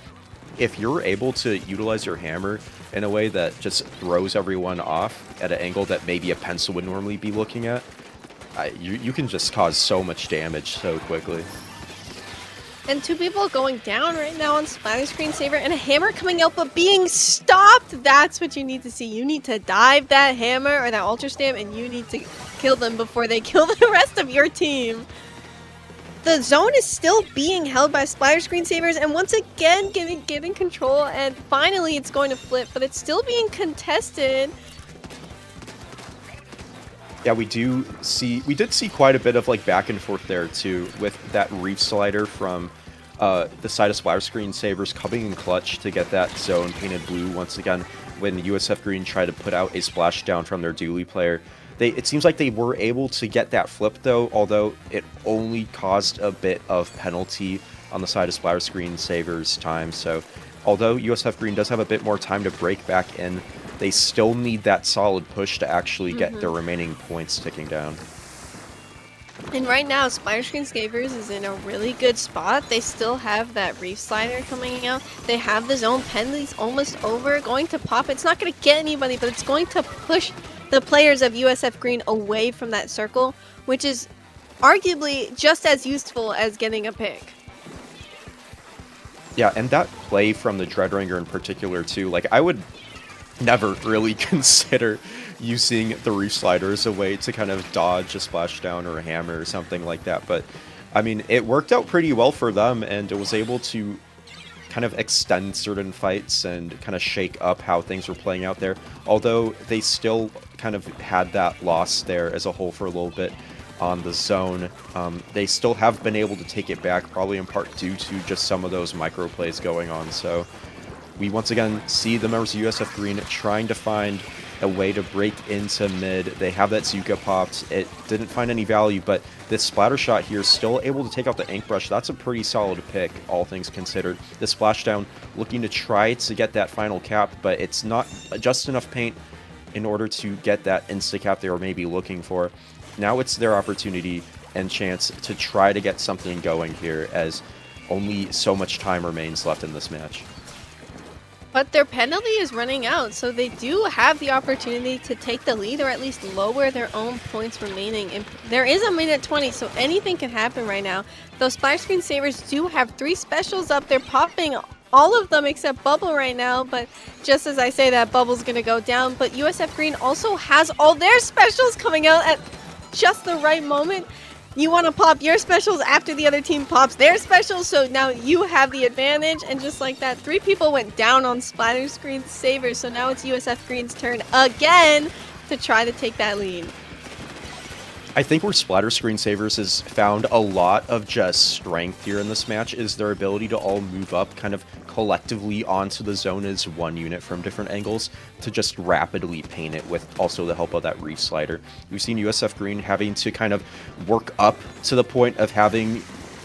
if you're able to utilize your hammer in a way that just throws everyone off at an angle that maybe a pencil would normally be looking at, you can just cause so much damage so quickly. And 2 people going down right now on Splatterscreen Saver, and a hammer coming out but being stopped. That's what you need to see. You need to dive that hammer or that Ultra Stamp, and you need to kill them before they kill the rest of your team. The zone is still being held by Splatterscreen Savers, and once again getting control, and finally it's going to flip, but it's still being contested. Yeah, we did see quite a bit of like back and forth there too, with that reef slider from the side of Splatterscreen Sabers coming in clutch to get that zone painted blue once again when USF Green tried to put out a splashdown from their Dooley player. It seems like they were able to get that flip though, although it only caused a bit of penalty on the side of Splatterscreen Sabers time. So although USF Green does have a bit more time to break back in, they still need that solid push to actually get their remaining points ticking down. And right now, Splatterscreen Scavers is in a really good spot. They still have that reef slider coming out. They have the zone penalties almost over, going to pop. It's not going to get anybody, but it's going to push the players of USF Green away from that circle, which is arguably just as useful as getting a pick. Yeah, and that play from the Dreadringer in particular too, like I would never really consider using the reef slider as a way to kind of dodge a splashdown or a hammer or something like that, but I mean it worked out pretty well for them, and it was able to kind of extend certain fights and kind of shake up how things were playing out there, although they still kind of had that loss there as a whole for a little bit on the zone. They still have been able to take it back, probably in part due to just some of those micro plays going on. So we once again see the members of USF Green trying to find a way to break into mid. They have that Zuka popped. It didn't find any value, but this splatter shot here is still able to take out the ink brush. That's a pretty solid pick, all things considered. The splashdown looking to try to get that final cap, but it's not just enough paint in order to get that insta-cap they were maybe looking for. Now it's their opportunity and chance to try to get something going here, as only so much time remains left in this match. But their penalty is running out, so they do have the opportunity to take the lead or at least lower their own points remaining. And there is a minute 20, so anything can happen right now. Those Splatterscreen Sabers do have 3 specials up. They're popping all of them except Bubble right now, but just as I say that, Bubble's gonna go down. But USF Green also has all their specials coming out at just the right moment. You want to pop your specials after the other team pops their specials, so now you have the advantage, and just like that, 3 people went down on Splatterscreen Sabers, so now it's USF Green's turn again to try to take that lead. I think where Splatterscreen Sabers has found a lot of just strength here in this match is their ability to all move up kind of collectively onto the zone as one unit from different angles to just rapidly paint it with also the help of that reef slider. We've seen USF Green having to kind of work up to the point of having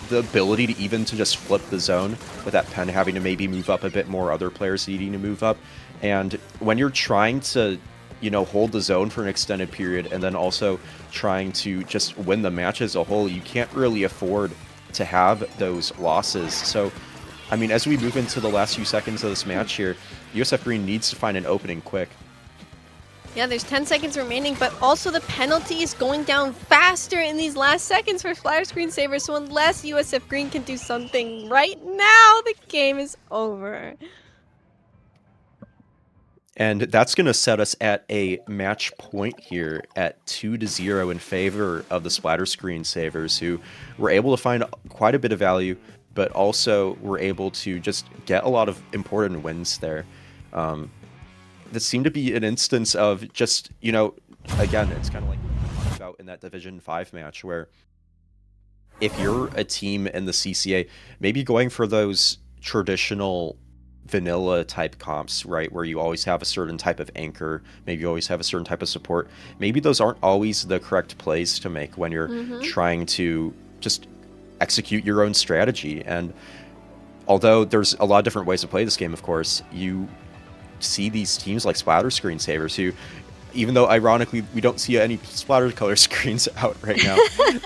the ability to even to just flip the zone, with that pen having to maybe move up a bit more, other players needing to move up. And when you're trying to hold the zone for an extended period and then also trying to just win the match as a whole, you can't really afford to have those losses. So, I mean, as we move into the last few seconds of this match here, USF Green needs to find an opening quick. Yeah, there's 10 seconds remaining, but also the penalty is going down faster in these last seconds for Splatterscreen Sabers, so unless USF Green can do something right now, the game is over. And that's going to set us at a match point here at 2-0 in favor of the Splatterscreen Sabers, who were able to find quite a bit of value, but also were able to just get a lot of important wins there. This seemed to be an instance of just, again, it's kind of like we talked about in that Division 5 match, where if you're a team in the CCA, maybe going for those traditional vanilla type comps, right, where you always have a certain type of anchor, maybe you always have a certain type of support, maybe those aren't always the correct plays to make when you're trying to just execute your own strategy. And although there's a lot of different ways to play this game, of course, you see these teams like Splatterscreen Sabers who, even though ironically we don't see any splatter color screens out right now,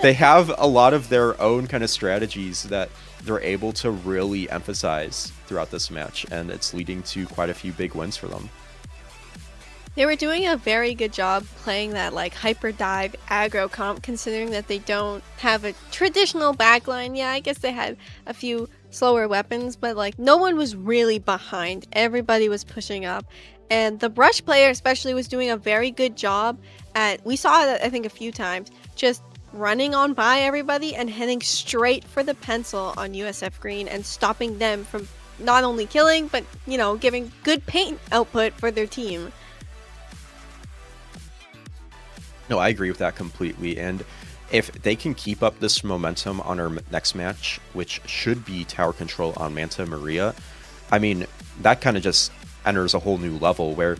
they have a lot of their own kind of strategies that they're able to really emphasize throughout this match, and it's leading to quite a few big wins for them. They were doing a very good job playing that like hyper dive aggro comp, considering that they don't have a traditional backline. Yeah, I guess they had a few slower weapons, but like no one was really behind. Everybody was pushing up. And the brush player especially was doing a very good job at, we saw it I think a few times, just running on by everybody and heading straight for the pencil on USF Green and stopping them from not only killing, but, giving good paint output for their team. No, I agree with that completely. And if they can keep up this momentum on our next match, which should be tower control on Manta Maria, I mean, that kind of just enters a whole new level where,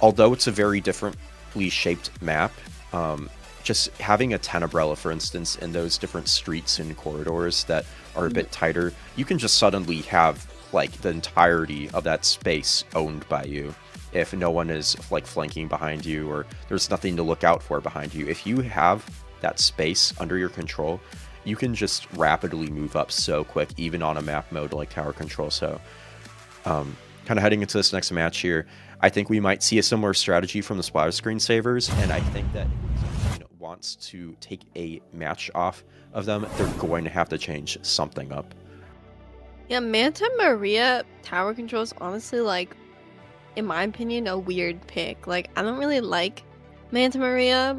although it's a very differently shaped map, just having a Tenebrella, for instance, in those different streets and corridors that are a bit tighter, you can just suddenly have like the entirety of that space owned by you if no one is like flanking behind you or there's nothing to look out for behind you. If you have that space under your control, you can just rapidly move up so quick, even on a map mode like tower control. So kind of heading into this next match here, I think we might see a similar strategy from the Splatterscreen savers, and I think that if someone wants to take a match off of them, they're going to have to change something up. Yeah, Manta Maria tower control is honestly, like, in my opinion, a weird pick. Like, I don't really like Manta Maria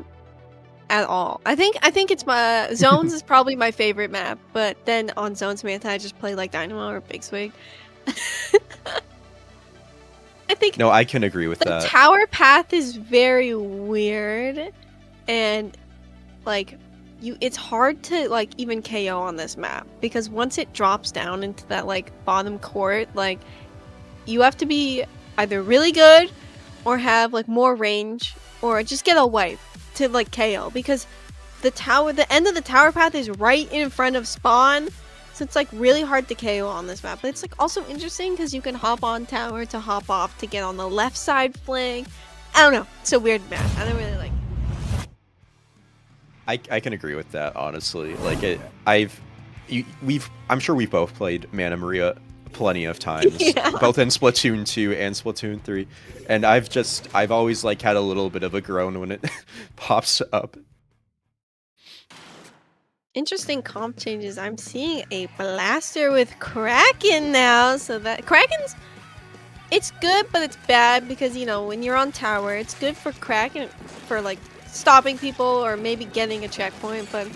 at all. I think it's my Zones is probably my favorite map, but then on Zones Manta, I just play like Dynamo or Big Swig. I think No, I can agree with the that. tower path is very weird, and like it's hard to like even KO on this map because once it drops down into that like bottom court, like you have to be either really good or have like more range or just get a wipe to like KO because the end of the tower path is right in front of spawn. So it's like really hard to KO on this map. But it's like also interesting because you can hop on tower to hop off to get on the left side flank. I don't know. It's a weird map. I don't really like it. I can agree with that, honestly. Like I'm sure we've both played Mana Maria plenty of times, Yeah. both in Splatoon 2 and Splatoon 3, and I've always like had a little bit of a groan when it pops up. Interesting comp changes. I'm seeing a blaster with Kraken now, so that Kraken's it's good, but it's bad because you know when you're on tower, it's good for Kraken for like stopping people or maybe getting a checkpoint. But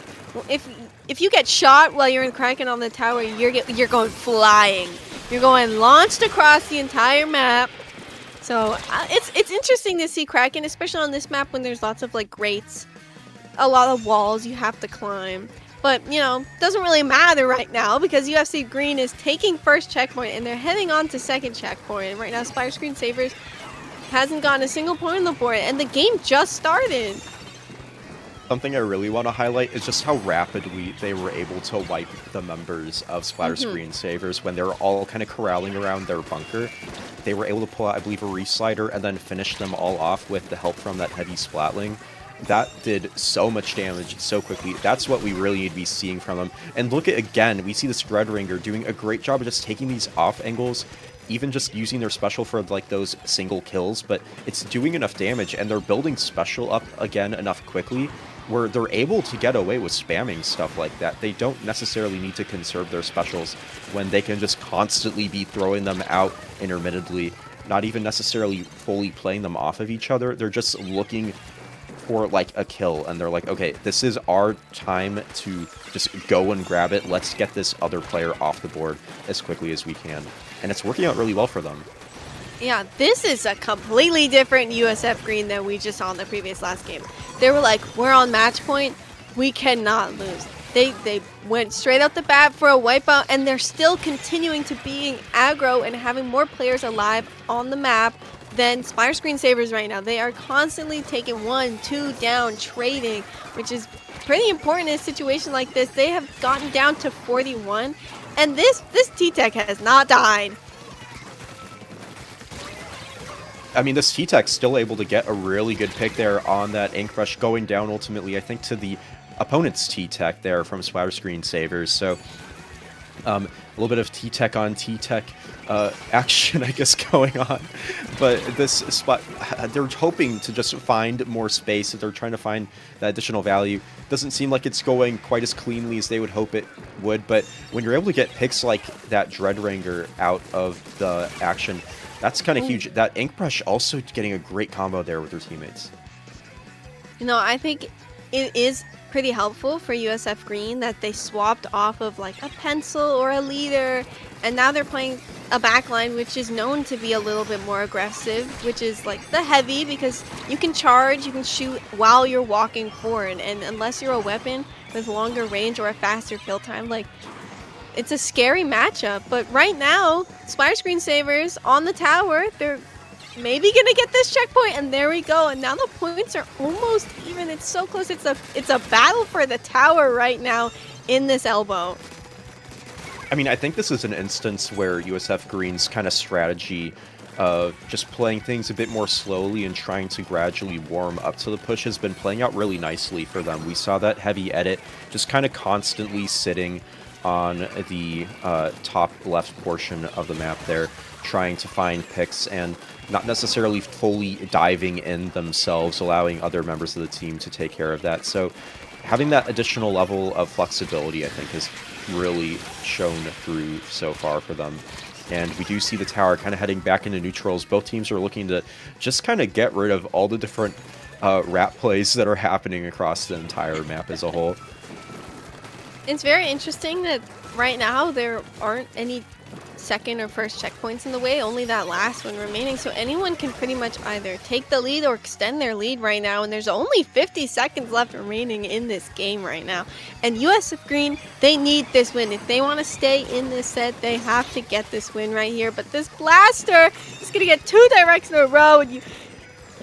if you get shot while you're in Kraken on the tower, you're going flying. You're going launched across the entire map. So it's interesting to see Kraken, especially on this map when there's lots of like grates, a lot of walls you have to climb. But, you know, doesn't really matter right now because UFC Green is taking first checkpoint and they're heading on to second checkpoint. Right now, Splatterscreen Savers hasn't gotten a single point on the board and the game just started. Something I really want to highlight is just how rapidly they were able to wipe the members of Splatterscreen Savers when they were all kind of corralling around their bunker. They were able to pull out, I believe, a reslider and then finish them all off with the help from that heavy splatling. That did so much damage so quickly. That's what we really need to be seeing from them. And look at, again, we see this Dreadringer doing a great job of just taking these off angles, even just using their special for like those single kills, but it's doing enough damage and they're building special up again enough quickly where they're able to get away with spamming stuff like that. They don't necessarily need to conserve their specials when they can just constantly be throwing them out intermittently, not even necessarily fully playing them off of each other. They're just looking for like a kill and they're like, okay, this is our time to just go and grab it. Let's get this other player off the board as quickly as we can. And it's working out really well for them. Yeah, this is a completely different USF Green than we just saw in the last game. They were like, we're on match point, we cannot lose. They went straight out the bat for a wipeout and they're still continuing to being aggro and having more players alive on the map than Splatterscreen Savers right now. They are constantly taking 1, 2 down, trading, which is pretty important in a situation like this. They have gotten down to 41, and this T-Tech has not died. I mean, this T-Tech's still able to get a really good pick there on that Ink Rush, going down ultimately, I think, to the opponent's T-Tech there from Splatterscreen Savers. So a little bit of T-Tech on T-Tech action, I guess, going on. But this spot, they're hoping to just find more space. They're trying to find that additional value. Doesn't seem like it's going quite as cleanly as they would hope it would. But when you're able to get picks like that Dreadringer out of the action, that's kind of huge. That Ink Brush also getting a great combo there with their teammates. You know, I think it is pretty helpful for USF Green that they swapped off of like a pencil or a leader, and now they're playing a backline which is known to be a little bit more aggressive, which is like the heavy, because you can charge, you can shoot while you're walking forward, and unless you're a weapon with longer range or a faster kill time, like, it's a scary matchup. But right now, Splatterscreen Savers on the tower, they're maybe gonna get this checkpoint, and there we go. And now the points are almost even. It's so close. It's a battle for the tower right now in this elbow. I mean, I think this is an instance where USF Green's kind of strategy of just playing things a bit more slowly and trying to gradually warm up to the push has been playing out really nicely for them. We saw that heavy edit just kind of constantly sitting on the top left portion of the map there, trying to find picks and not necessarily fully diving in themselves, allowing other members of the team to take care of that. So having that additional level of flexibility, I think, has really shown through so far for them. And we do see the tower kind of heading back into neutrals. Both teams are looking to just kind of get rid of all the different rat plays that are happening across the entire map as a whole. It's very interesting that right now there aren't any second or first checkpoints in the way, only that last one remaining. So anyone can pretty much either take the lead or extend their lead right now. And there's only 50 seconds left remaining in this game right now. And USF Green, they need this win. If they want to stay in this set, they have to get this win right here. But this blaster is going to get 2 directs in a row. And you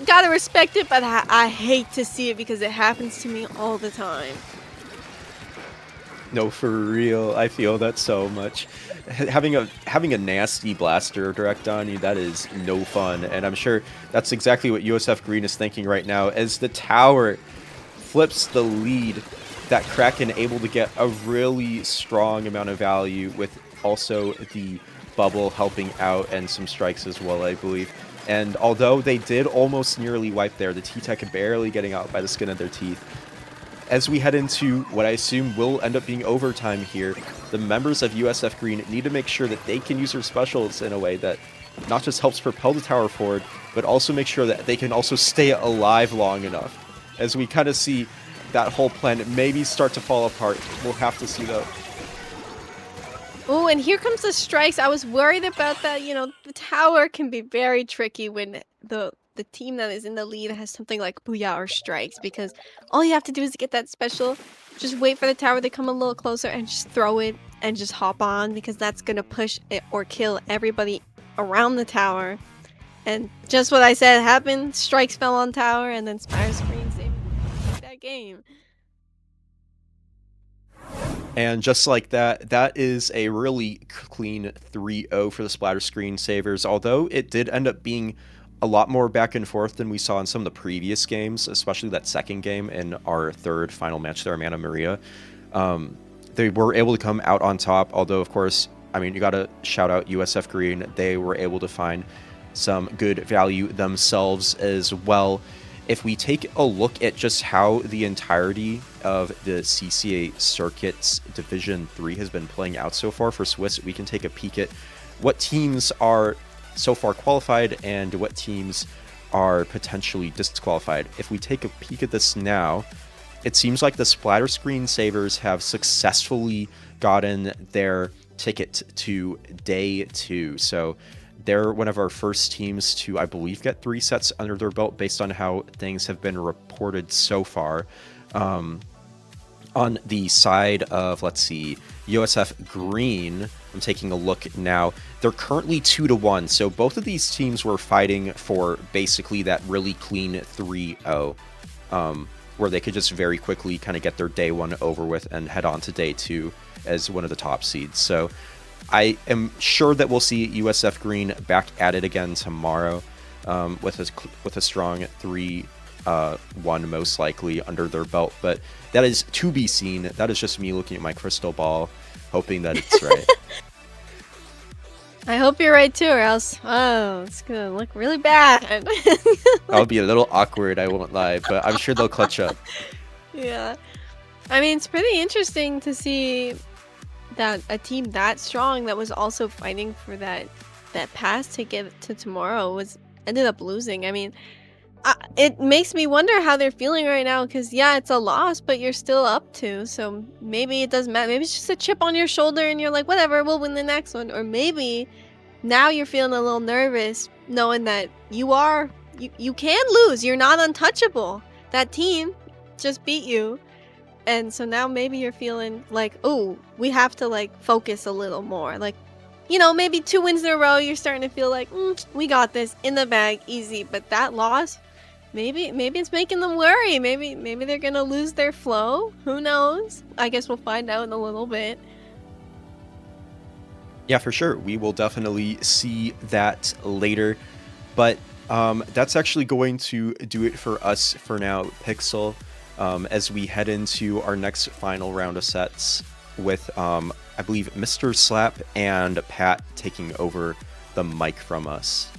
got to respect it, but I hate to see it because it happens to me all the time. No, for real. I feel that so much. Having a nasty blaster direct on you, that is no fun. And I'm sure that's exactly what USF Green is thinking right now. As the tower flips the lead, that Kraken able to get a really strong amount of value, with also the bubble helping out and some strikes as well, I believe. And although they did almost nearly wipe there, the T-Tech barely getting out by the skin of their teeth. As we head into what I assume will end up being overtime here, the members of USF Green need to make sure that they can use their specials in a way that not just helps propel the tower forward, but also make sure that they can also stay alive long enough. As we kind of see that whole plan maybe start to fall apart. We'll have to see, though. Oh, and here comes the strikes. I was worried about that. You know, the tower can be very tricky when the team that is in the lead has something like Booyah or strikes, because all you have to do is get that special, just wait for the tower to come a little closer and just throw it and just hop on, because that's going to push it or kill everybody around the tower. And just what I said happened. Strikes fell on tower, and then Splatterscreen saved that game. And just like that, that is a really clean 3-0 for the Splatterscreen Savers, although it did end up being a lot more back and forth than we saw in some of the previous games, especially that second game in our third final match there, Amanda Maria. They were able to come out on top, although, of course, I mean, you got to shout out USF Green. They were able to find some good value themselves as well. If we take a look at just how the entirety of the CCA Circuit's Division 3 has been playing out so far for Swiss, we can take a peek at what teams are so far qualified and what teams are potentially disqualified. If we take a peek at this now, it seems like the Splatterscreen Savers have successfully gotten their ticket to day 2. So they're one of our first teams to, I believe, get 3 sets under their belt based on how things have been reported so far. On the side of, let's see, USF Green, I'm taking a look now. They're currently 2-1, so both of these teams were fighting for basically that really clean 3-0, where they could just very quickly kind of get their day 1 over with and head on to day 2 as one of the top seeds. So I am sure that we'll see USF Green back at it again tomorrow, with a strong 3-1 most likely under their belt, but that is to be seen. That is just me looking at my crystal ball, hoping that it's right. I hope you're right too, or else, oh, it's gonna look really bad. That'll be a little awkward, I won't lie, but I'm sure they'll clutch up. Yeah. I mean, it's pretty interesting to see that a team that strong that was also fighting for that pass to get to tomorrow ended up losing. I mean, it makes me wonder how they're feeling right now, because yeah, it's a loss, but you're still up 2, so maybe it doesn't matter. Maybe it's just a chip on your shoulder and you're like, whatever, we'll win the next one. Or maybe now you're feeling a little nervous knowing that you can lose. You're not untouchable. That team just beat you. And so now maybe you're feeling like, oh, we have to like focus a little more. Like, maybe 2 wins in a row, you're starting to feel like, we got this in the bag, easy. But that loss, maybe it's making them worry. Maybe they're gonna lose their flow. Who knows? I guess we'll find out in a little bit. Yeah, for sure. We will definitely see that later. But that's actually going to do it for us for now, Pixel. As we head into our next final round of sets with, I believe, Mr. Slap and Pat taking over the mic from us.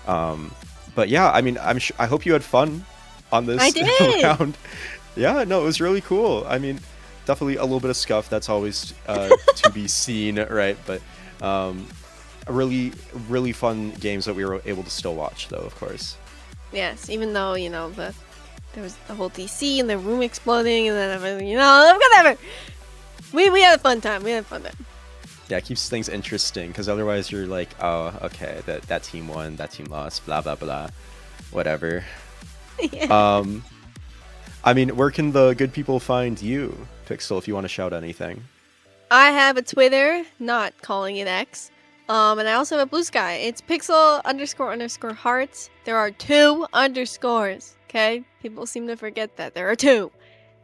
But yeah, I mean, I hope you had fun on this I did. round. Yeah, no, it was really cool. I mean, definitely a little bit of scuff. That's always to be seen, right? But really, really fun games that we were able to still watch, though, of course. Yes, even though, there was the whole DC and the room exploding and then everything, whatever. We had a fun time. Yeah, it keeps things interesting because otherwise you're like, oh, okay, that team won, that team lost, blah blah blah, whatever. Yeah. I mean, where can the good people find you, Pixel, if you want to shout anything? I have a Twitter, not calling it X. And I also have a Blue Sky. It's pixel__hearts. There are 2 underscores. Okay? People seem to forget that. There are 2.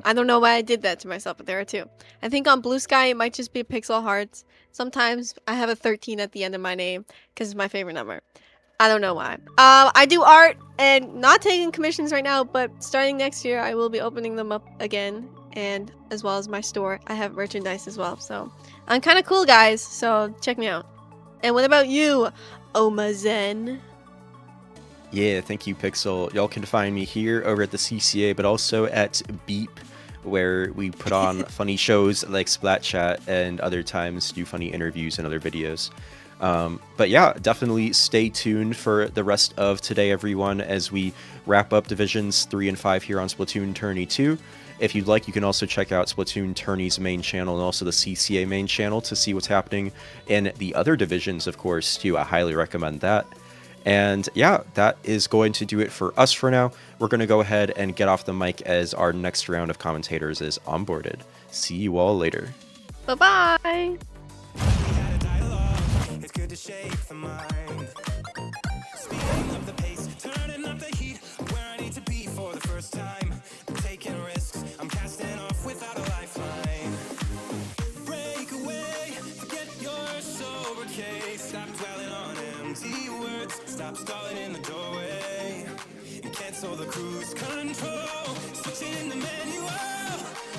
I don't know why I did that to myself, but there are 2. I think on Blue Sky, it might just be Pixel Hearts. Sometimes I have a 13 at the end of my name because it's my favorite number. I don't know why. I do art and not taking commissions right now, but starting next year, I will be opening them up again. And as well as my store, I have merchandise as well. So I'm kind of cool, guys. So check me out. And what about you, Omazen? Yeah, thank you, Pixel. Y'all can find me here over at the CCA, but also at Beep, where we put on funny shows like Splat Chat and other times do funny interviews and other videos. But yeah, definitely stay tuned for the rest of today, everyone, as we wrap up Divisions 3 and 5 here on Splatoon Tourney 2. If you'd like, you can also check out Splatoon Tourney's main channel and also the CCA main channel to see what's happening in the other divisions, of course, too. I highly recommend that. And yeah, that is going to do it for us for now. We're going to go ahead and get off the mic as our next round of commentators is onboarded. See you all later. Bye-bye. It's good to shake the mind. Speeding up the pace, turning up the heat. Where I need to be for the first time. Taking risks, I'm casting off without a lifeline. Break away, forget your sober case. Stop dwelling on empty words. Stop stalling in the doorway. And cancel the cruise control. Switching in the manual.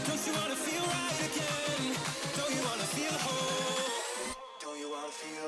Don't you wanna feel right again? Don't you wanna feel whole? Don't you wanna feel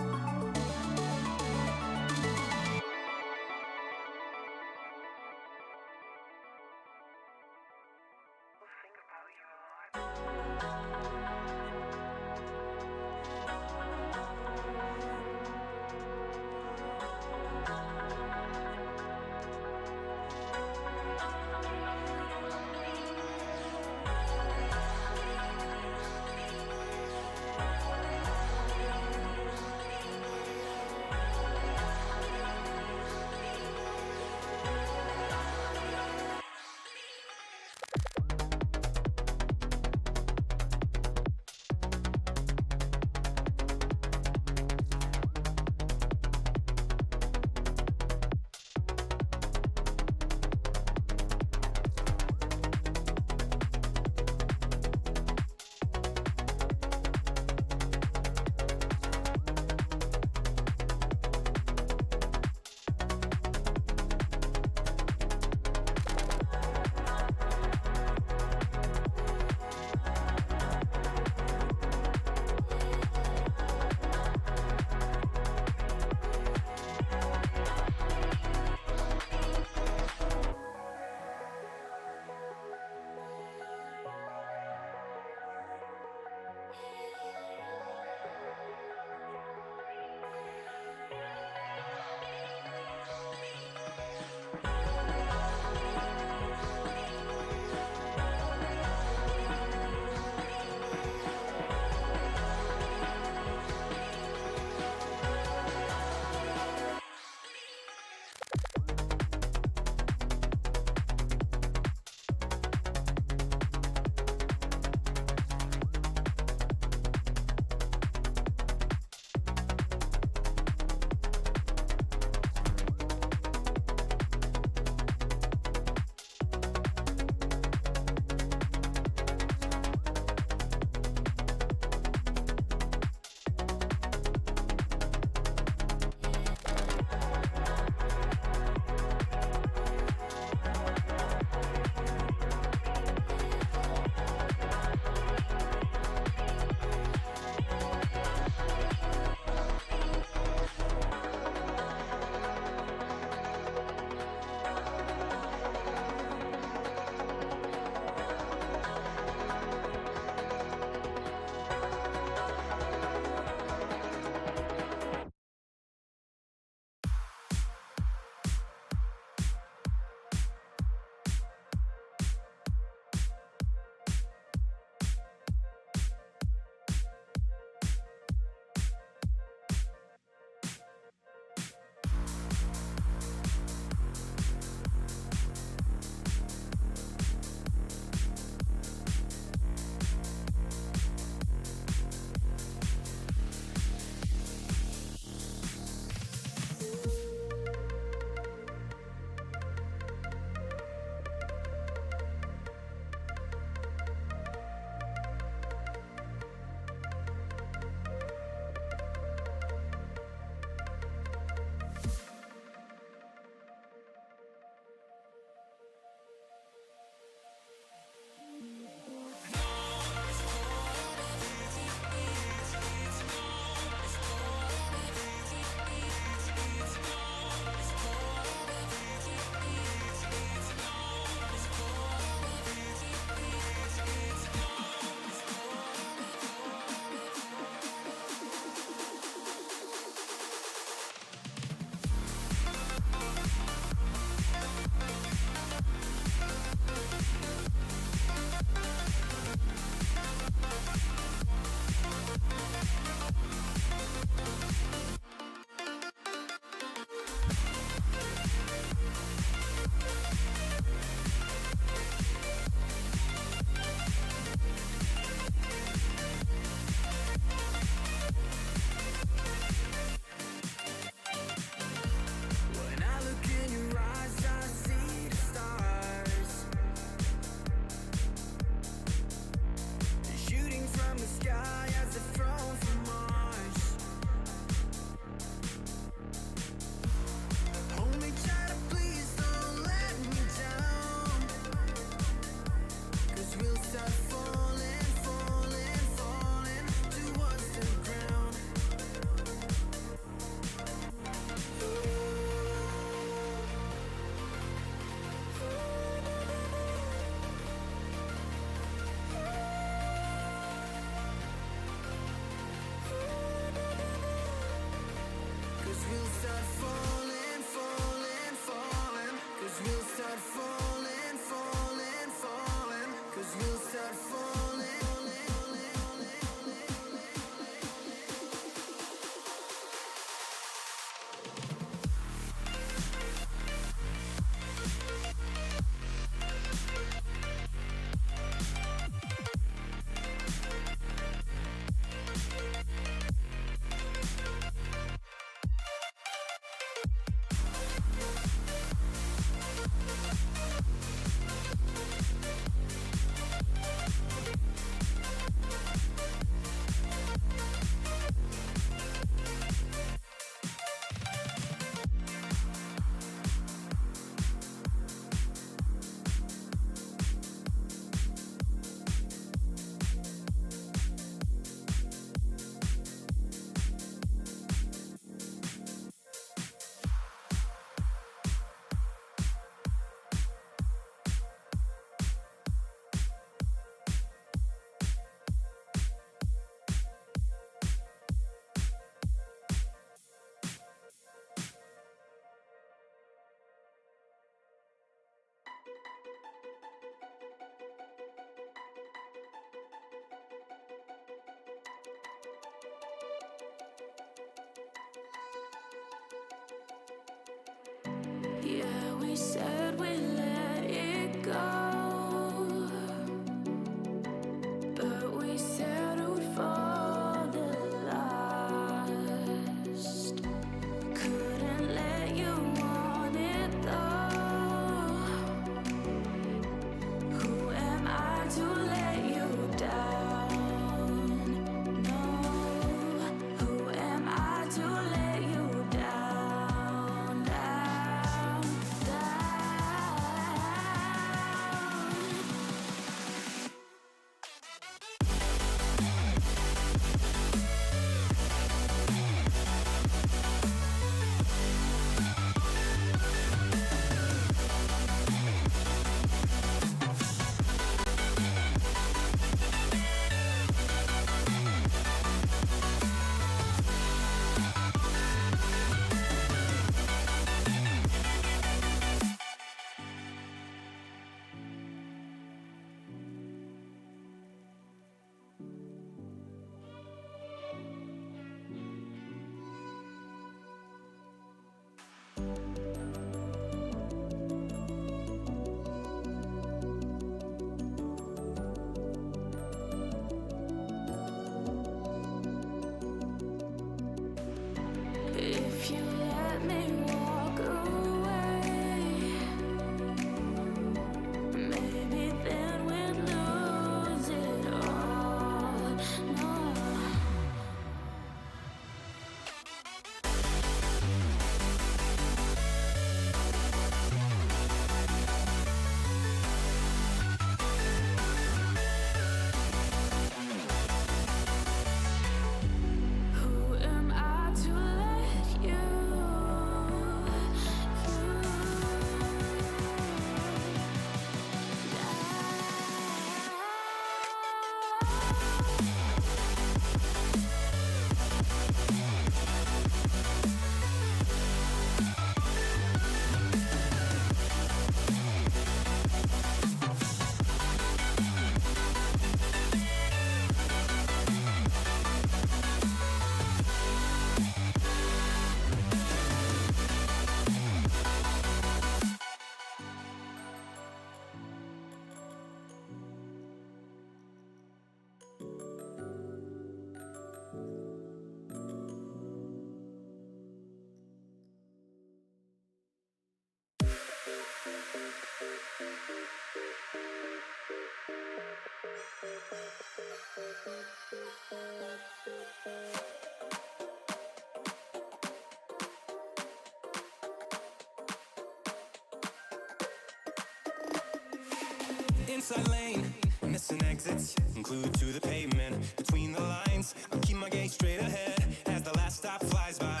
Inside lane, missing exits, glued to the pavement. Between the lines, I'll keep my gaze straight ahead as the last stop flies by.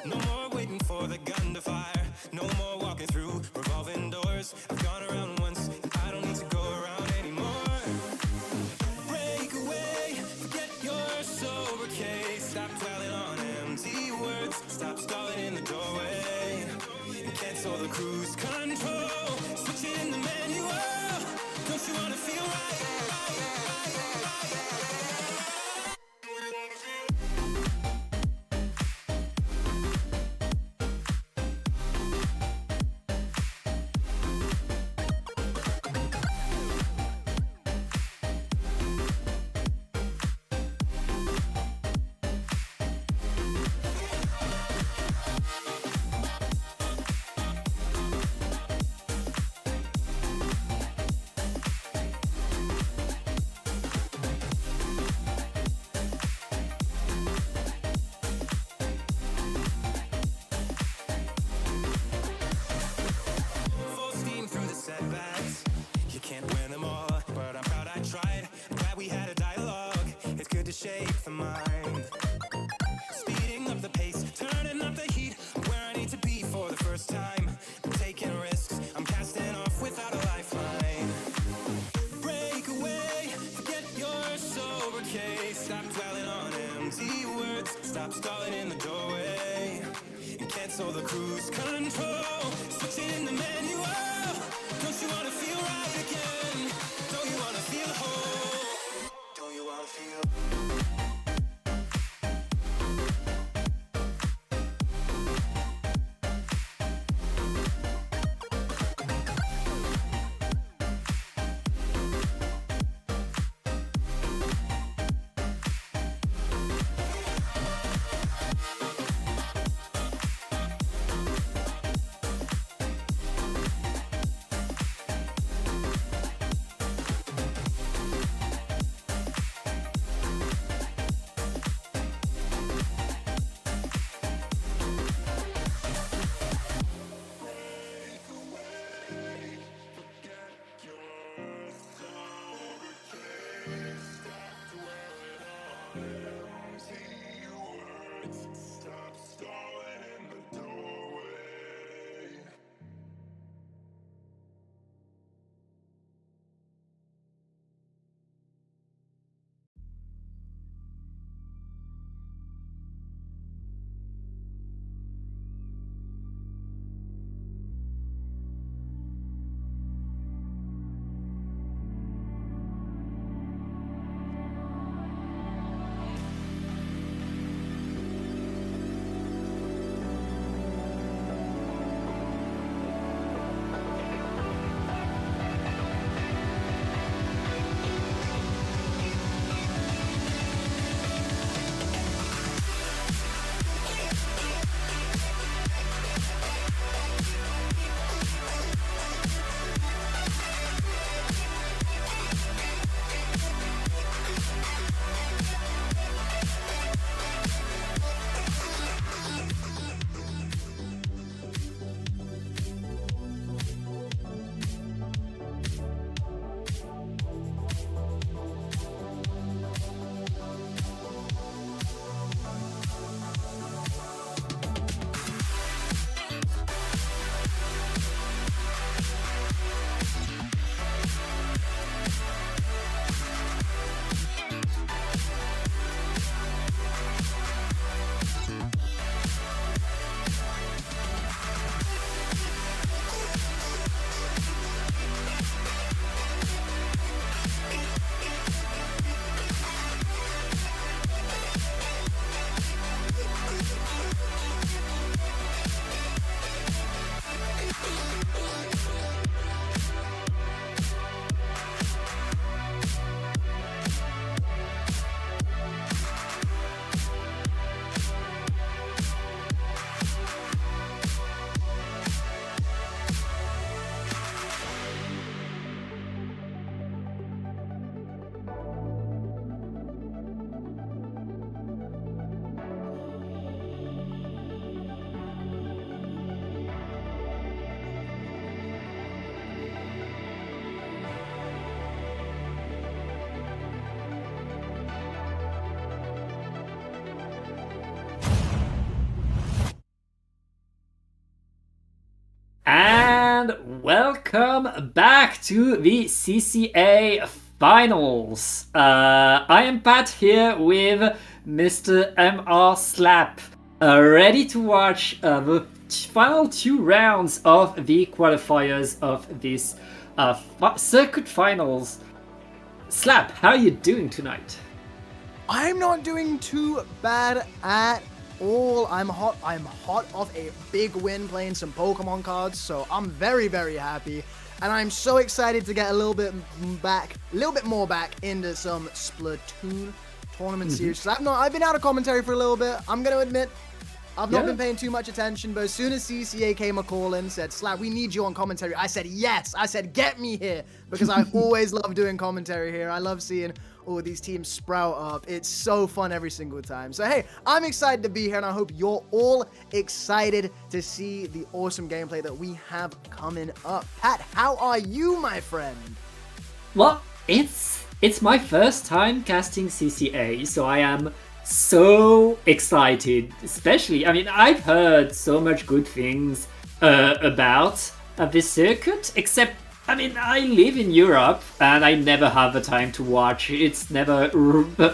No more waiting for the gun to fire. No more walking through revolving doors. I've gone around once, and I don't need to go around anymore. Break away, forget your sober case. Stop dwelling on empty words. Stop stalling in the doorway. And cancel the cruise control. Switch it in the manual. Don't you wanna feel right? Setbacks, you can't win them all, but I'm proud I tried. I'm glad we had a dialogue. It's good to shape the mind. Speeding up the pace, turning up the heat. Where I need to be for the first time. I'm taking risks, I'm casting off without a lifeline. Break away, forget your sober case. Stop dwelling on empty words. Stop stalling in the doorway. And cancel the cruise control. Switch it in the manual. Don't you wanna feel right again? Don't you wanna feel whole? Don't you wanna feel? welcome back to the CCA Finals. I am Pat here with Mr. MR Slap, ready to watch the final 2 rounds of the qualifiers of this circuit finals. Slap, how are you doing tonight? I'm not doing too bad at all. I'm hot off a big win playing some Pokemon cards, so I'm very, very happy. And I'm so excited to get a little bit more back into some Splatoon tournament series. I've been out of commentary for a little bit. I'm gonna admit, I've not been paying too much attention, but as soon as CCA came a call in, said, Slap, we need you on commentary, I said yes. I said, get me here, because I've always loved doing commentary here. I love seeing all these teams sprout up. It's so fun every single time. So hey, I'm excited to be here, and I hope you're all excited to see the awesome gameplay that we have coming up. Pat, how are you, my friend? Well, it's my first time casting CCA, so I am so excited. Especially, I mean, I've heard so much good things about this circuit, except I mean, I live in Europe and I never have the time to watch. It's never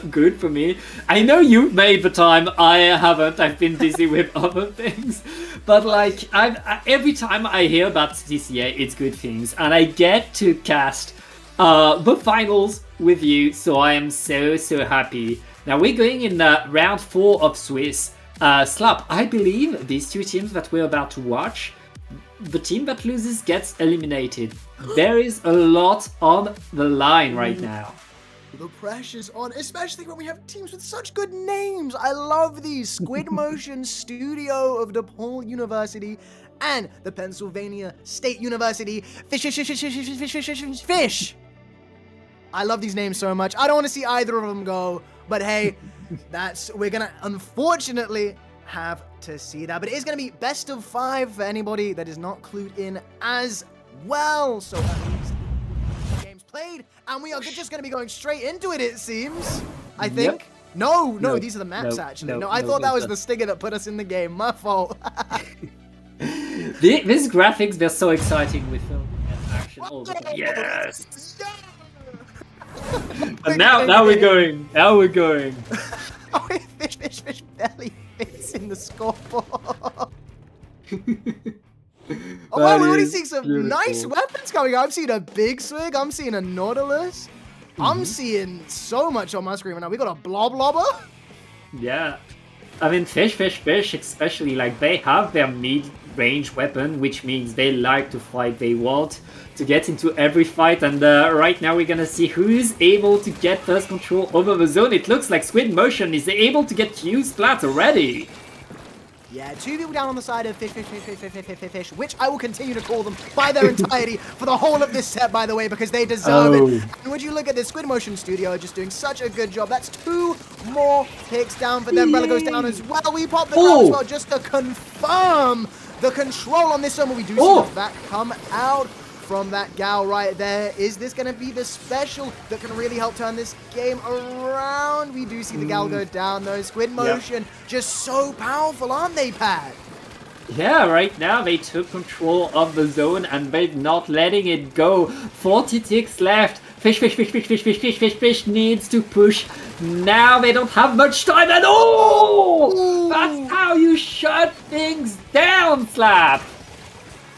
good for me. I know you've made the time. I haven't. I've been busy with other things. But like, every time I hear about CCA, it's good things. And I get to cast the finals with you. So I am so happy. Now we're going in round 4 of Swiss. Slap, I believe these 2 teams that we're about to watch, the team that loses gets eliminated. There is a lot on the line right now. The pressure's on, especially when we have teams with such good names. I love these. SquidMotion Studio of DePaul University and the Pennsylvania State University. Fish. I love these names so much. I don't want to see either of them go, but hey, we're gonna unfortunately have to see that. But it is going to be best of 5 for anybody that is not clued in as well. So at least the game's played, and we are just going to be going straight into it, it seems. I think. Yep. No, these are the maps, actually. No, I thought that was the stinger that put us in the game. My fault. These graphics, they're so exciting with film and action all the time. Yes! And now we're going. Now we're going. Oh, fish belly fits in the scoreboard. Oh wow, we're already seeing some nice weapons coming out. I'm seeing a big swig. I'm seeing a Nautilus. I'm seeing so much on my screen right now. We got a Bloblobber. Yeah. I mean, fish, especially, like, they have their mid-range weapon, which means they like to fight. They want to get into every fight, and right now we're gonna see who's able to get first control over the zone. It looks like SquidMotion is able to get Q Splat already. Yeah, 2 people down on the side of fish, which I will continue to call them by their entirety for the whole of this set, by the way, because they deserve it. And would you look at this, SquidMotion Studio just doing such a good job. That's 2 more picks down for them. Umbrella goes down as well. We pop the down as well just to confirm the control on this one. We do see that come out from that gal right there. Is this going to be the special that can really help turn this game around? We do see the gal go down though. SquidMotion just so powerful, aren't they, Pat? Yeah, right now they took control of the zone and they're not letting it go. 40 ticks left. Fish needs to push. Now they don't have much time at all. That's how you shut things down, Slap.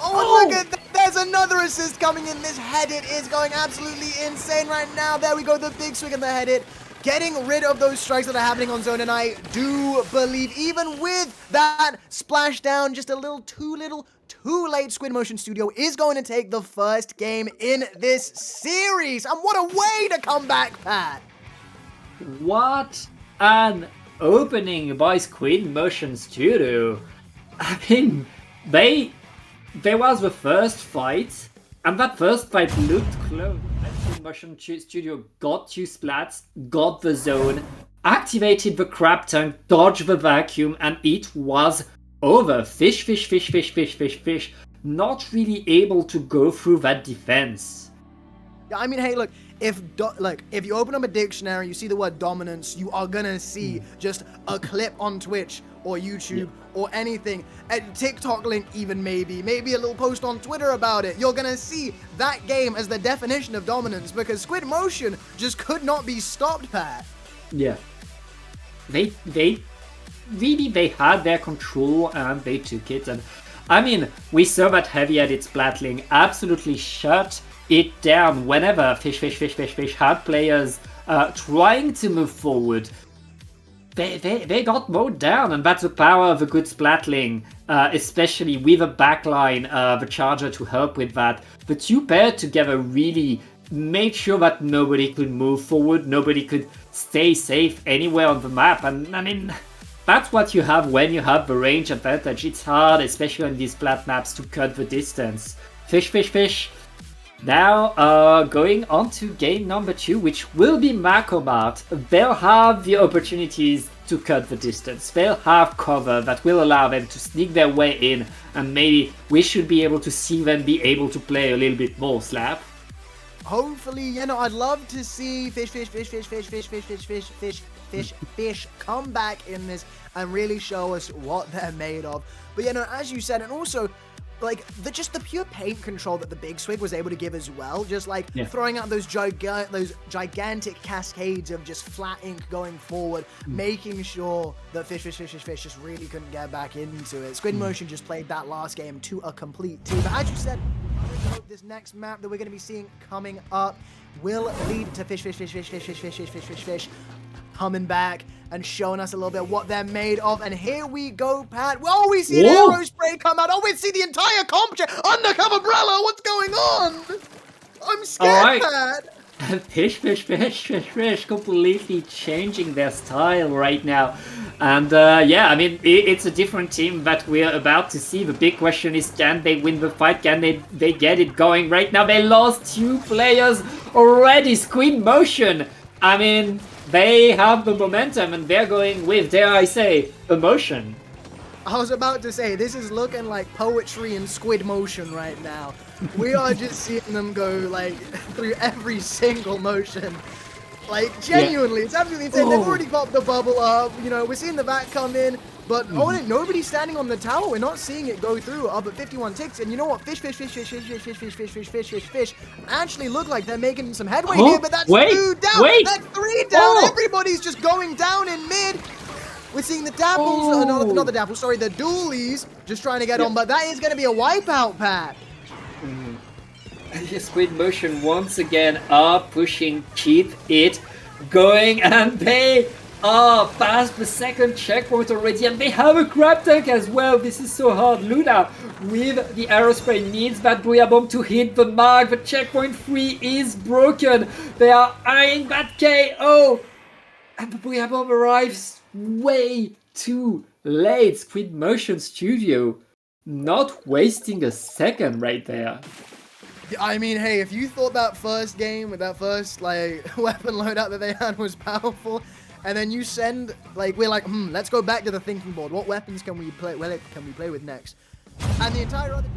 Oh, look at that. There's another assist coming in. This head-hit is going absolutely insane right now. There we go, the big swing and the head-hit. Getting rid of those strikes that are happening on zone, and I do believe even with that splashdown, just a little too late, SquidMotion Studio is going to take the first game in this series. And what a way to come back, Pat. What an opening by SquidMotion Studio. I mean, there was the first fight, and that first fight looked close. SquidMotion Studio got 2 splats, got the zone, activated the crab tank, dodged the vacuum, and it was over. Fish, not really able to go through that defense. Yeah, I mean, hey, look, if you open up a dictionary, you see the word dominance, you are gonna see just a clip on Twitch or YouTube or anything, and TikTok link even maybe a little post on Twitter about it. You're gonna see that game as the definition of dominance because SquidMotion just could not be stopped, Pat. Yeah. They really, they had their control and they took it. And I mean, we saw that heavy-headed Splatling absolutely shut it down whenever FishFishFishFishFish had players trying to move forward. They got mowed down, and that's the power of a good Splatling, especially with a backline, the Charger to help with that. The two paired together really made sure that nobody could move forward, nobody could stay safe anywhere on the map, and I mean, that's what you have when you have the range advantage. It's hard, especially on these plat maps, to cut the distance. FishFishFish now going on to game number 2, which will be Macrobat. They'll have the opportunities to cut the distance. They'll have cover that will allow them to sneak their way in, and maybe we should be able to see them be able to play a little bit more, Slap. Hopefully, you know, I'd love to see Fish come back in this and really show us what they're made of. But you know, as you said, and also like just the pure paint control that the Big Swig was able to give as well, just like throwing out those gigantic cascades of just flat ink going forward, making sure that FishFishFishFish just really couldn't get back into it. SquidMotion just played that last game to a complete T. But as you said, I really hope this next map that we're going to be seeing coming up will lead to FishFishFishFishFish coming back and showing us a little bit what they're made of. And here we go, Pat. Oh, we see an arrow spray come out. Oh, we see the entire comp chair. Undercover Brella, what's going on? I'm scared, Pat. FishFishFishFish completely changing their style right now. And yeah, I mean, it's a different team that we're about to see. The big question is, can they win the fight? Can they get it going? Right now, they lost 2 players already. SquidMotion, I mean, they have the momentum and they're going with, dare I say, emotion. I was about to say, this is looking like poetry in SquidMotion right now. We are just seeing them go like through every single motion. Like genuinely, it's absolutely insane. They've already popped the bubble up, you know, we're seeing the back come in, but nobody's standing on the tower. We're not seeing it go through up at 51 ticks. And you know what? Fish actually look like they're making some headway here, but that's 2 down. That's 3 down. Everybody's just going down in mid. We're seeing the Dapples, not the Dapples, sorry, the Doolies just trying to get on, but that is going to be a wipeout, Pat. SquidMotion once again are pushing, keep it going, and they are past the second checkpoint already, and they have a grab tank as well. This is so hard. Luna with the aerospray needs that Booyah Bomb to hit the mark. The checkpoint 3 is broken. They are eyeing that KO, and the Booyah Bomb arrives way too late. SquidMotion Studio not wasting a second right there. I mean, hey, if you thought that first game with that first like weapon loadout that they had was powerful, and then you send like we're like, let's go back to the thinking board. What weapons can we play? Well, can we play with next? And the entire other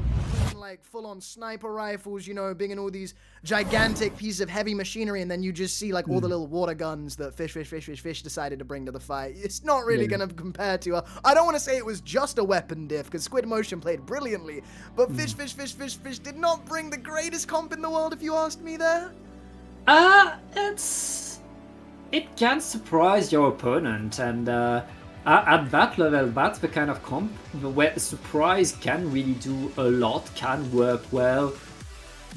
like full-on sniper rifles, you know, being in all these gigantic pieces of heavy machinery, and then you just see like all the little water guns that Fish decided to bring to the fight. It's not really gonna compare to I don't want to say it was just a weapon diff, because SquidMotion played brilliantly, but Fish did not bring the greatest comp in the world, if you asked me there. It can surprise your opponent, and at that level, that's the kind of comp where surprise can really do a lot, can work well.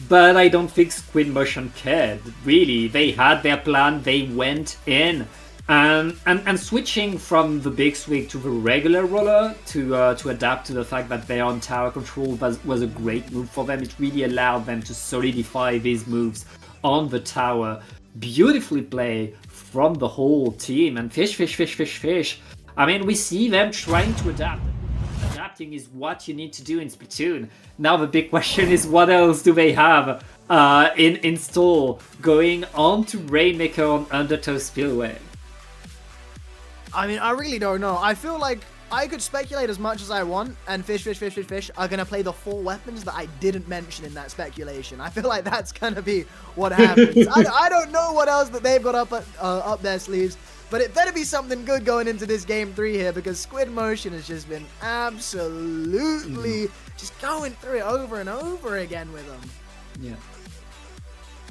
But I don't think SquidMotion cared, really. They had their plan, they went in. And switching from the Big Swig to the regular roller to adapt to the fact that they're on tower control was a great move for them. It really allowed them to solidify these moves on the tower. Beautifully played from the whole team, and Fish. I mean, we see them trying to adapt. Adapting is what you need to do in Splatoon. Now the big question is, what else do they have in store going on to Rainmaker on Undertow Spillway? I mean, I really don't know. I feel like I could speculate as much as I want, and Fish are gonna play the 4 weapons that I didn't mention in that speculation. I feel like that's gonna be what happens. I don't know what else that they've got up their sleeves, but it better be something good going into this game 3 here, because SquidMotion has just been absolutely just going through it over and over again with them.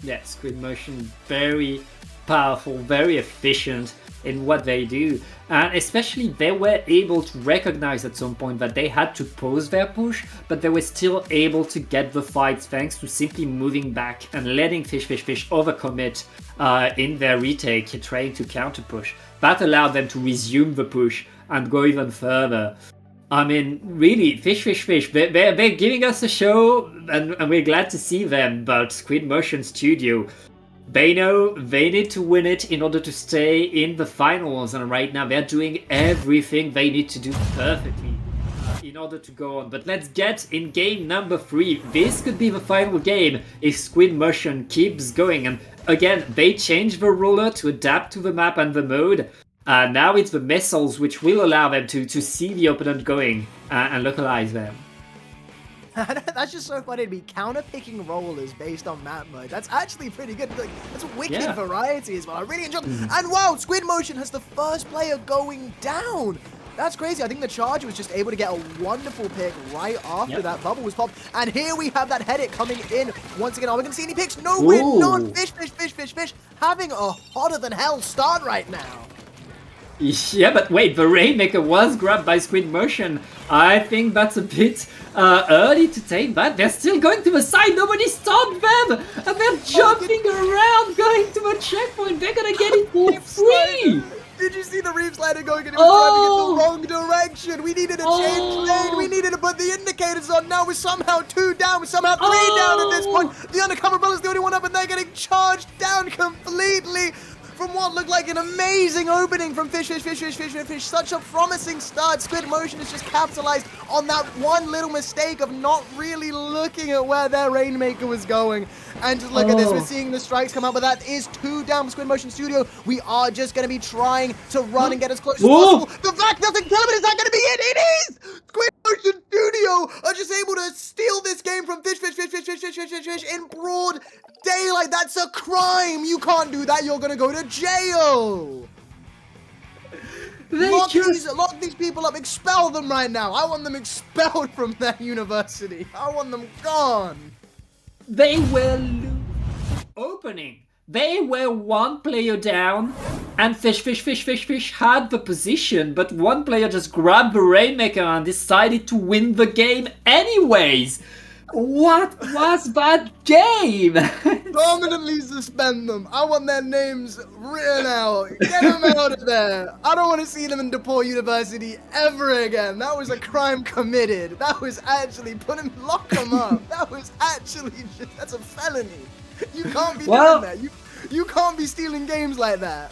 Yeah, SquidMotion, very powerful, very efficient in what they do, and especially they were able to recognize at some point that they had to pause their push, but they were still able to get the fights thanks to simply moving back and letting FishFishFish overcommit in their retake, trying to counter push. That allowed them to resume the push and go even further. I mean, really, FishFishFish, they're giving us a show, and we're glad to see them, but SquidMotion Studio, they know they need to win it in order to stay in the finals, and right now they're doing everything they need to do perfectly in order to go on. But let's get in game number 3. This could be the final game if SquidMotion keeps going, and again, they change the ruler to adapt to the map and the mode. Now it's the missiles which will allow them to see the opponent going and localize them. That's just so funny to be counter-picking rollers based on map mode. That's actually pretty good. Like, that's a wicked variety as well. I really enjoyed it. And wow, SquidMotion has the first player going down. That's crazy. I think the Charger was just able to get a wonderful pick right after that bubble was popped. And here we have that headache coming in once again. Are we going to see any picks? No, we're not. Fish having a hotter than hell start right now. Yeah, but wait, the Rainmaker was grabbed by SquidMotion. I think that's a bit early to take that. They're still going to the side. Nobody stopped them. And they're jumping around, going to a checkpoint. They're going to get it for free. Did you see the Reef Slider going? And it was driving in the wrong direction. We needed to change lane. We needed to put the indicators on. Now we're somehow 2 down. We're somehow 3 down at this point. The undercover brother's the only one up, and they're getting charged down completely from what looked like an amazing opening from Fish. Such a promising start. SquidMotion has just capitalized on that one little mistake of not really looking at where their Rainmaker was going. And just look at this, we're seeing the strikes come out, but that is 2 down for SquidMotion Studio. We are just going to be trying to run and get as close as possible. The fact doesn't kill him, is that going to be it? It is! SquidMotion Studio are just able to steal this game from Fish in broad daylight. That's a crime. You can't do that. You're going to go to jail. Lock these people up. Expel them right now. I want them expelled from that university. I want them gone. They were opening. They were 1 player down, and Fish had the position, but 1 player just grabbed the Rainmaker and decided to win the game anyways. What was that game? Permanently suspend them. I want their names written out. Get them out of there. I don't want to see them in DePaul University ever again. That was a crime committed. That was actually lock them up. That was actually that's a felony. You can't be doing that. You can't be stealing games like that.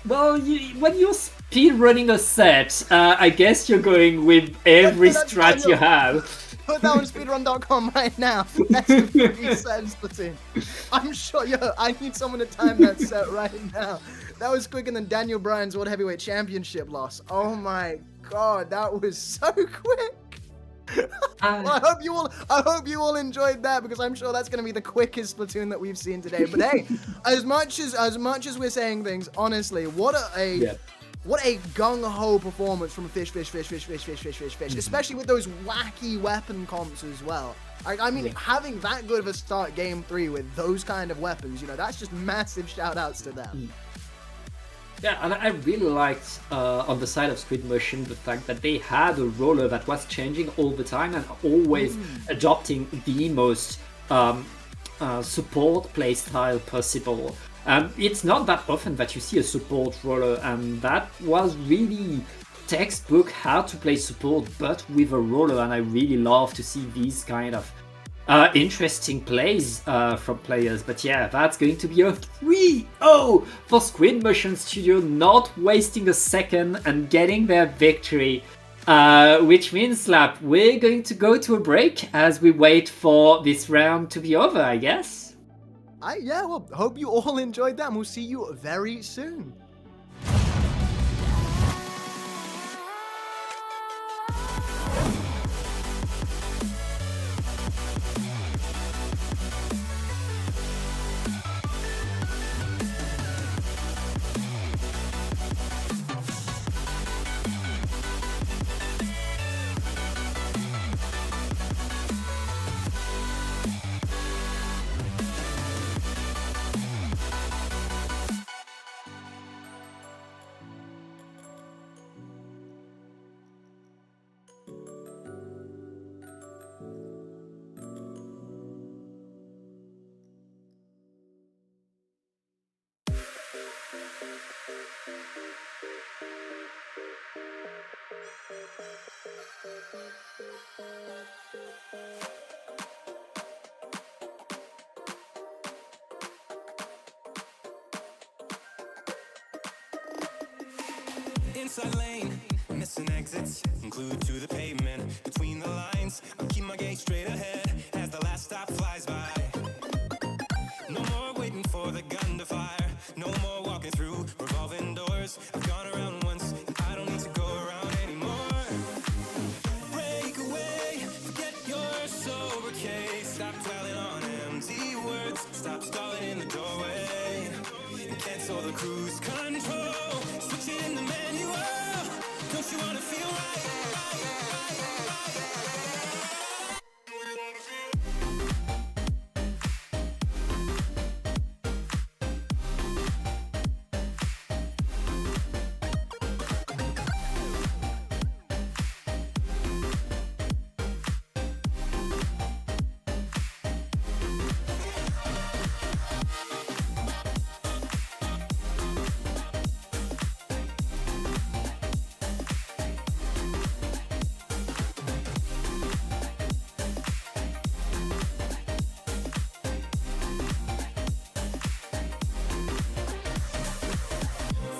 Well, when you're speedrunning a set, I guess you're going with every strat you have. Put that on speedrun.com right now. That's a free set Splatoon. I'm sure, I need someone to time that set right now. That was quicker than Daniel Bryan's World Heavyweight Championship loss. Oh my god, that was so quick. Well, I hope you all enjoyed that, because I'm sure that's going to be the quickest Splatoon that we've seen today. But hey, as much as we're saying things, honestly, what a gung-ho performance from Fish, especially with those wacky weapon comps as well. I mean, having that good of a start game 3 with those kind of weapons, that's just massive shout-outs to them. Yeah, and I really liked on the side of SquidMotion the fact that they had a roller that was changing all the time and always adopting the most support playstyle possible. It's not that often that you see a support roller, and that was really textbook how to play support but with a roller, and I really love to see these kind of interesting plays from players. But yeah, that's going to be a 3-0 for SquidMotion Studio, not wasting a second and getting their victory. Which means, Slap, we're going to go to a break as we wait for this round to be over, I guess. Well, hope you all enjoyed that, and we'll see you very soon. inside lane, missing exits, glued to the pavement. Between the lines, I'll keep my gaze straight ahead as the last stop flies by. No more waiting for the gun to fire. No more walking through revolving doors. I've gone around once, and I don't need to go around anymore. Break away, forget your sober case. Stop dwelling on empty words. Stop stalling in the doorway and cancel the cruise control. Switch it in the manual. Don't you wanna feel right?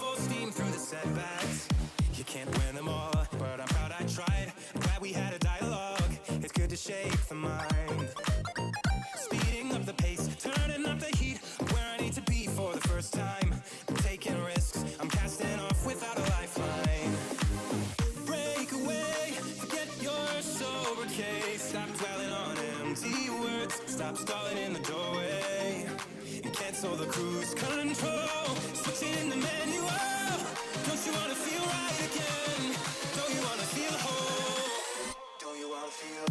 Full steam through the setbacks. You can't win them all, but I'm proud I tried. I'm glad we had a dialogue. It's good to shape the mind. Speeding up the pace, turning up the heat. Where I need to be for the first time. I'm taking risks, I'm casting off without a lifeline. Break away, forget your sober case. Stop dwelling on empty words. Stop stalling in the doorway and cancel the cruise control. Switch it in the manual. Don't you wanna feel right again? Don't you wanna feel whole? Don't you wanna feel?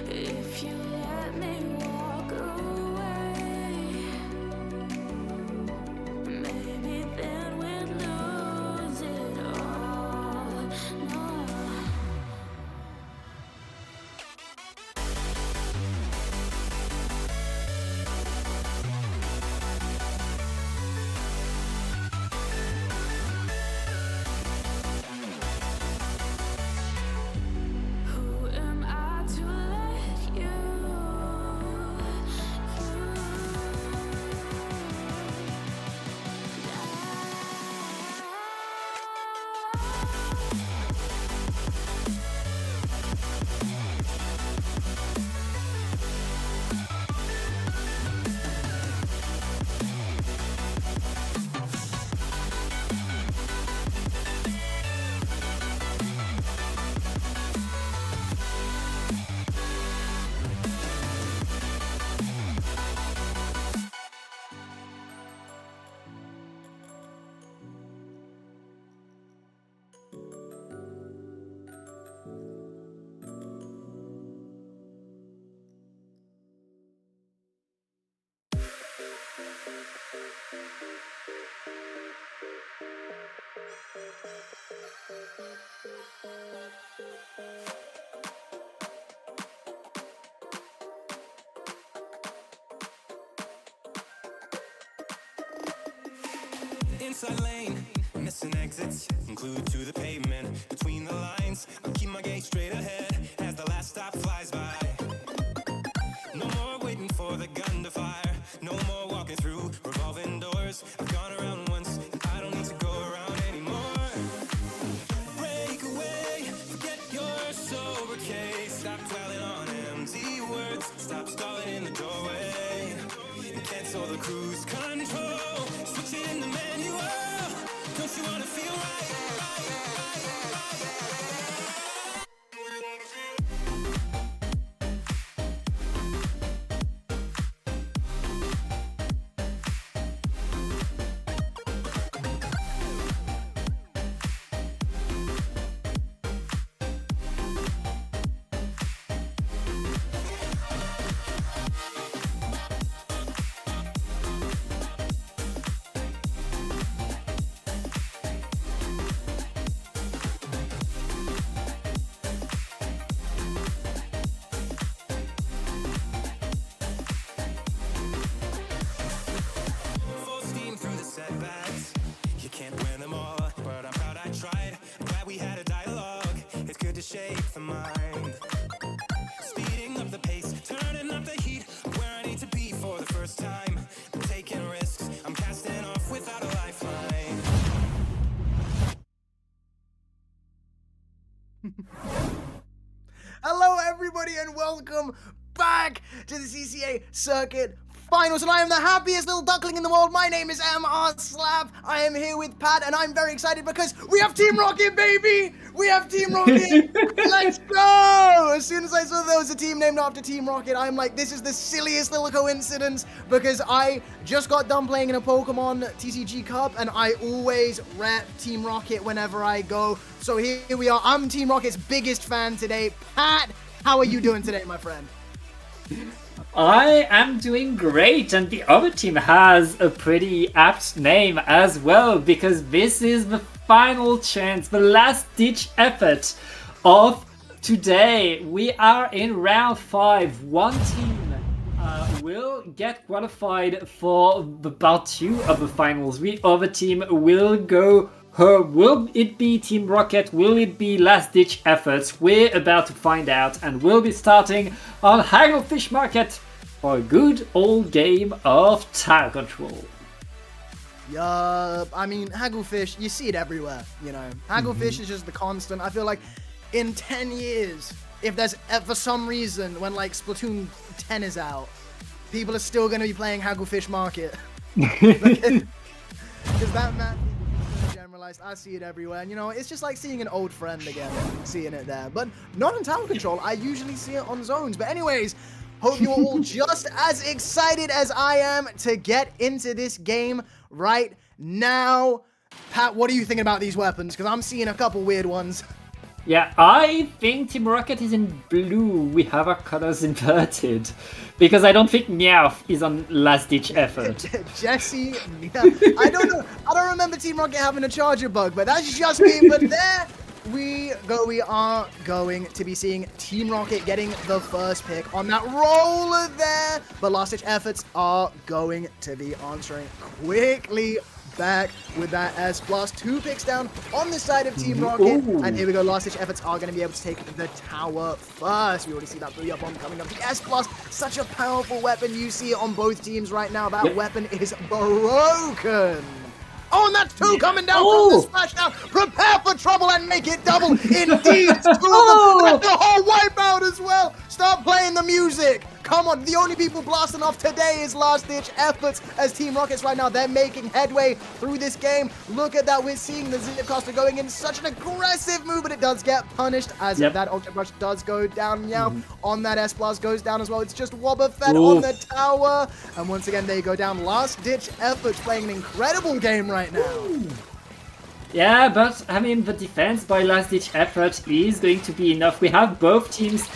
If you let me walk away, maybe then we'd lose it all. No. Who am I to let you inside lane, missing exits, glued to the pavement. Between the lines, I'll keep my gaze straight ahead as the last stop flies by. No more waiting for the gun to fire. No more walking through revolving doors. I've gone around once, and I don't need to go around anymore. Break away, forget your sober case. Stop dwelling on empty words. Stop stalling in the doorway. And cancel the cruise control. Switch it in the manual. Don't you wanna feel right? Full steam through the setbacks. You can't win them all, but I'm proud I tried. I'm glad we had a dialogue. It's good to shape the mind. Speeding up the pace, turning up the heat. Where I need to be for the first time. I'm taking risks. I'm casting off without a lifeline. Hello, everybody, and welcome back to the CCA Circuit Finals. And I am the happiest little duckling in the world. My name is MR Slap. I am here with Pat, and I'm very excited because we have Team Rocket, baby! We have Team Rocket! Let's go! As soon as I saw there was a team named after Team Rocket, I'm like, this is the silliest little coincidence because I just got done playing in a Pokemon TCG Cup, and I always rep Team Rocket whenever I go. So here we are. I'm Team Rocket's biggest fan today. Pat, how are you doing today, my friend? I am doing great, and the other team has a pretty apt name as well, because this is the final chance, the last ditch effort of today. We are in round 5. One team will get qualified for the part 2 of the finals. The other team will go home. Will it be Team Rocket? Will it be last ditch efforts? We're about to find out, and we'll be starting on Hagglefish Market for a good old game of tire control. Yup. I mean, Hagglefish, you see it everywhere, you know. Hagglefish is just the constant. I feel like in 10 years, if there's, for some reason, when like Splatoon 10 is out, people are still going to be playing Hagglefish Market. Because that map is generalized. I see it everywhere. And you know, it's just like seeing an old friend again, seeing it there. But not in tower control. I usually see it on zones. But anyways, Hope you're all just as excited as I am to get into this game right now. Pat, what are you thinking about these weapons? Because I'm seeing a couple weird ones. Yeah, I think Team Rocket is in blue. We have our colors inverted. Because I don't think Meowth is on last ditch effort. Jesse, yeah, I don't know. I don't remember Team Rocket having a charger bug, but that's just me. But there we go. We are going to be seeing Team Rocket getting the first pick on that roller there. But last ditch efforts are going to be answering quickly back with that S plus. 2 picks down on the side of Team Rocket. Ooh. And here we go. Last ditch efforts are going to be able to take the tower first. We already see that Booyah Bomb coming up. The S plus, such a powerful weapon. You see it on both teams right now. That weapon is broken. Oh, and that's 2 coming down from the splashdown. Prepare for trouble and make it double. Indeed, 2 of them. That's the whole wipeout as well. Start playing the music. Come on, the only people blasting off today is last ditch efforts as Team Rockets right now. They're making headway through this game. Look at that. We're seeing the Zipcaster going in such an aggressive move, but it does get punished as that Ultra Brush does go down. Meow on that S plus goes down as well. It's just Wobbuffet on the tower. And once again, they go down. Last ditch efforts playing an incredible game right now. Yeah, but I mean, the defense by last ditch effort is going to be enough. We have both teams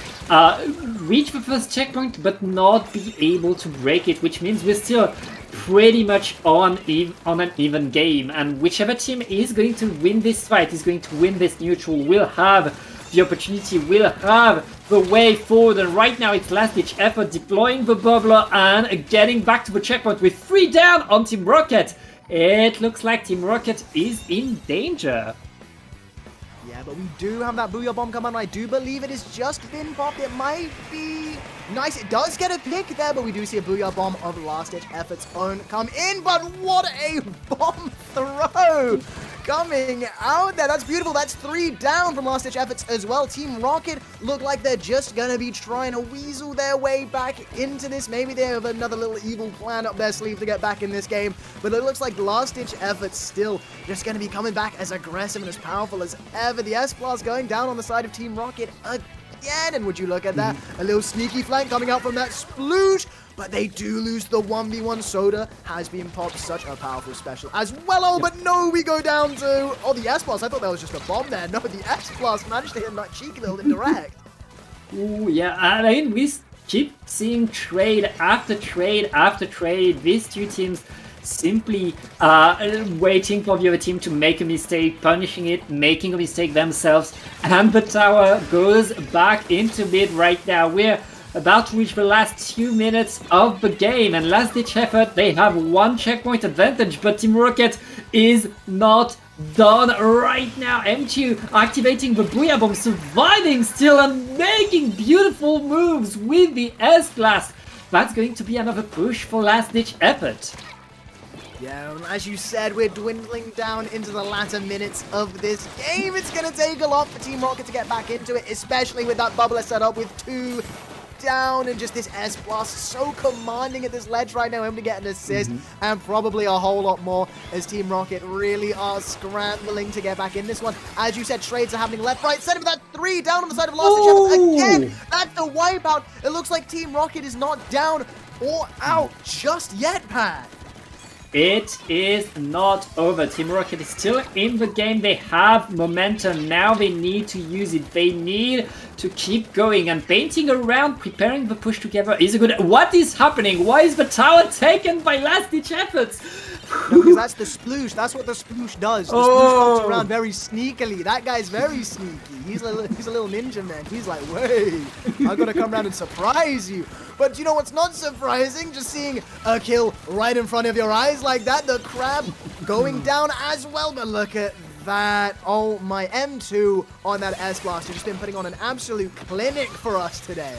reach the first checkpoint, but not be able to break it, which means we're still pretty much on an even game. And whichever team is going to win this fight, is going to win this neutral, will have the opportunity, will have the way forward. And right now it's last ditch effort deploying the bubbler and getting back to the checkpoint with 3 down on Team Rocket. It looks like Team Rocket is in danger. Yeah, but we do have that Booyah Bomb come on. I do believe it has just been popped. It might be nice. It does get a pick there, but we do see a Booyah Bomb of last ditch efforts own come in. But what a bomb throw coming out there. That's beautiful. That's 3 down from last ditch efforts as well. Team Rocket look like they're just gonna be trying to weasel their way back into this. Maybe they have another little evil plan up their sleeve to get back in this game, but it looks like last ditch efforts still just gonna be coming back as aggressive and as powerful as ever. The S plus going down on the side of Team Rocket again, and would you look at that, a little sneaky flank coming out from that sploosh. But they do lose the 1v1. Soda has been popped. Such a powerful special as well. Oh, but no, we go down to... Oh, the S plus. I thought that was just a bomb there. No, the S plus managed to hit that cheeky little indirect. Ooh, yeah, I mean, we keep seeing trade after trade after trade. These two teams simply waiting for the other team to make a mistake, punishing it, making a mistake themselves. And the tower goes back into mid right now. We're about to reach the last 2 minutes of the game, and last ditch effort, they have 1 checkpoint advantage, but Team Rocket is not done right now. M2 activating the Booyah Bomb, surviving still and making beautiful moves with the S-Blast. That's going to be another push for last ditch effort. Yeah, as you said, we're dwindling down into the latter minutes of this game. It's going to take a lot for Team Rocket to get back into it, especially with that bubbler set up with 2 down and just this S plus so commanding at this ledge right now, able to get an assist and probably a whole lot more as Team Rocket really are scrambling to get back in this one. As you said, trades are happening left, right, center with that 3 down on the side of last ditch effort again. That's the wipeout. It looks like Team Rocket is not down or out just yet, Pat. It is not over. Team Rocket is still in the game. They have momentum. Now they need to use it. They need to keep going and painting around, preparing the push together is a good... What is happening? Why is the tower taken by last ditch efforts? No, because that's the sploosh. That's what the sploosh does. The sploosh comes around very sneakily. That guy's very sneaky. He's a little ninja man. He's like, wait, I gotta come around and surprise you. But you know what's not surprising? Just seeing a kill right in front of your eyes like that. The crab going down as well. But look at that. Oh, my M2 on that S-Blast has just been putting on an absolute clinic for us today.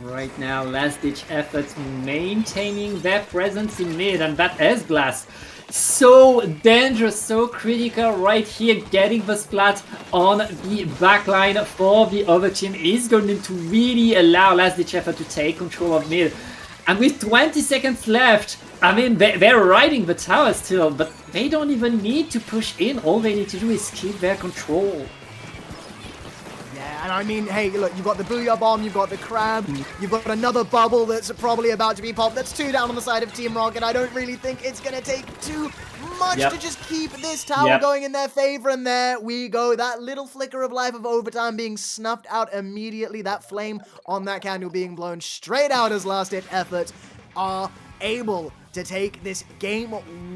Right now, last ditch efforts maintaining their presence in mid, and that S-Blast so dangerous, so critical right here, getting the splat on the backline for the other team is going to really allow last ditch effort to take control of mid. And with 20 seconds left, I mean, they're riding the tower still, but they don't even need to push in. All they need to do is keep their control. And I mean, hey, look, you've got the Booyah Bomb, you've got the Crab, you've got another bubble that's probably about to be popped. That's 2 down on the side of Team Rocket. I don't really think it's going to take too much to just keep this tower going in their favor. And there we go. That little flicker of life of overtime being snuffed out immediately. That flame on that candle being blown straight out as last-ditch efforts are able to take this game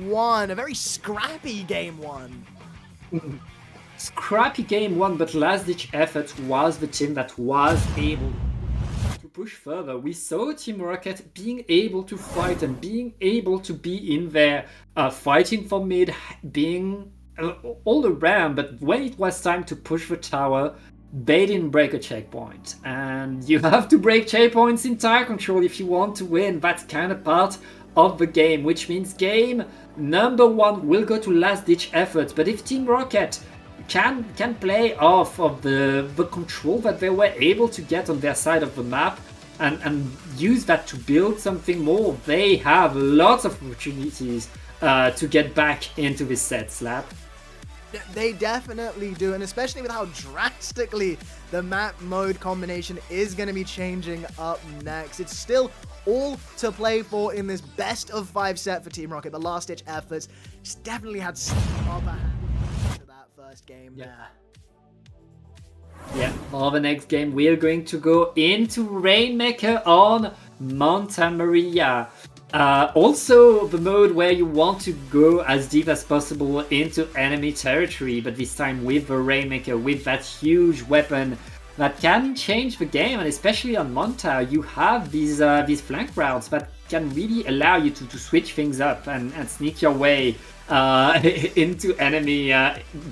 1. A very scrappy game 1. Scrappy game 1, but last-ditch efforts was the team that was able to push further. We saw Team Rocket being able to fight and being able to be in there, fighting for mid, being all around, but when it was time to push the tower, they didn't break a checkpoint. And you have to break checkpoints in tower control if you want to win. That's kind of part of the game, which means game number 1 will go to last-ditch efforts. But if Team Rocket can play off of the control that they were able to get on their side of the map and use that to build something more, they have lots of opportunities to get back into this set, Slap. They definitely do, and especially with how drastically the map mode combination is going to be changing up next. It's still all to play for in this best of 5 set for Team Rocket. The last-ditch efforts just definitely had some upper hand to that first game there. Yeah, for the next game, we are going to go into Rainmaker on Manta Maria. Also, the mode where you want to go as deep as possible into enemy territory, but this time with the Rainmaker, with that huge weapon that can change the game. And especially on Manta, you have these flank routes that can really allow you to switch things up and sneak your way into enemy,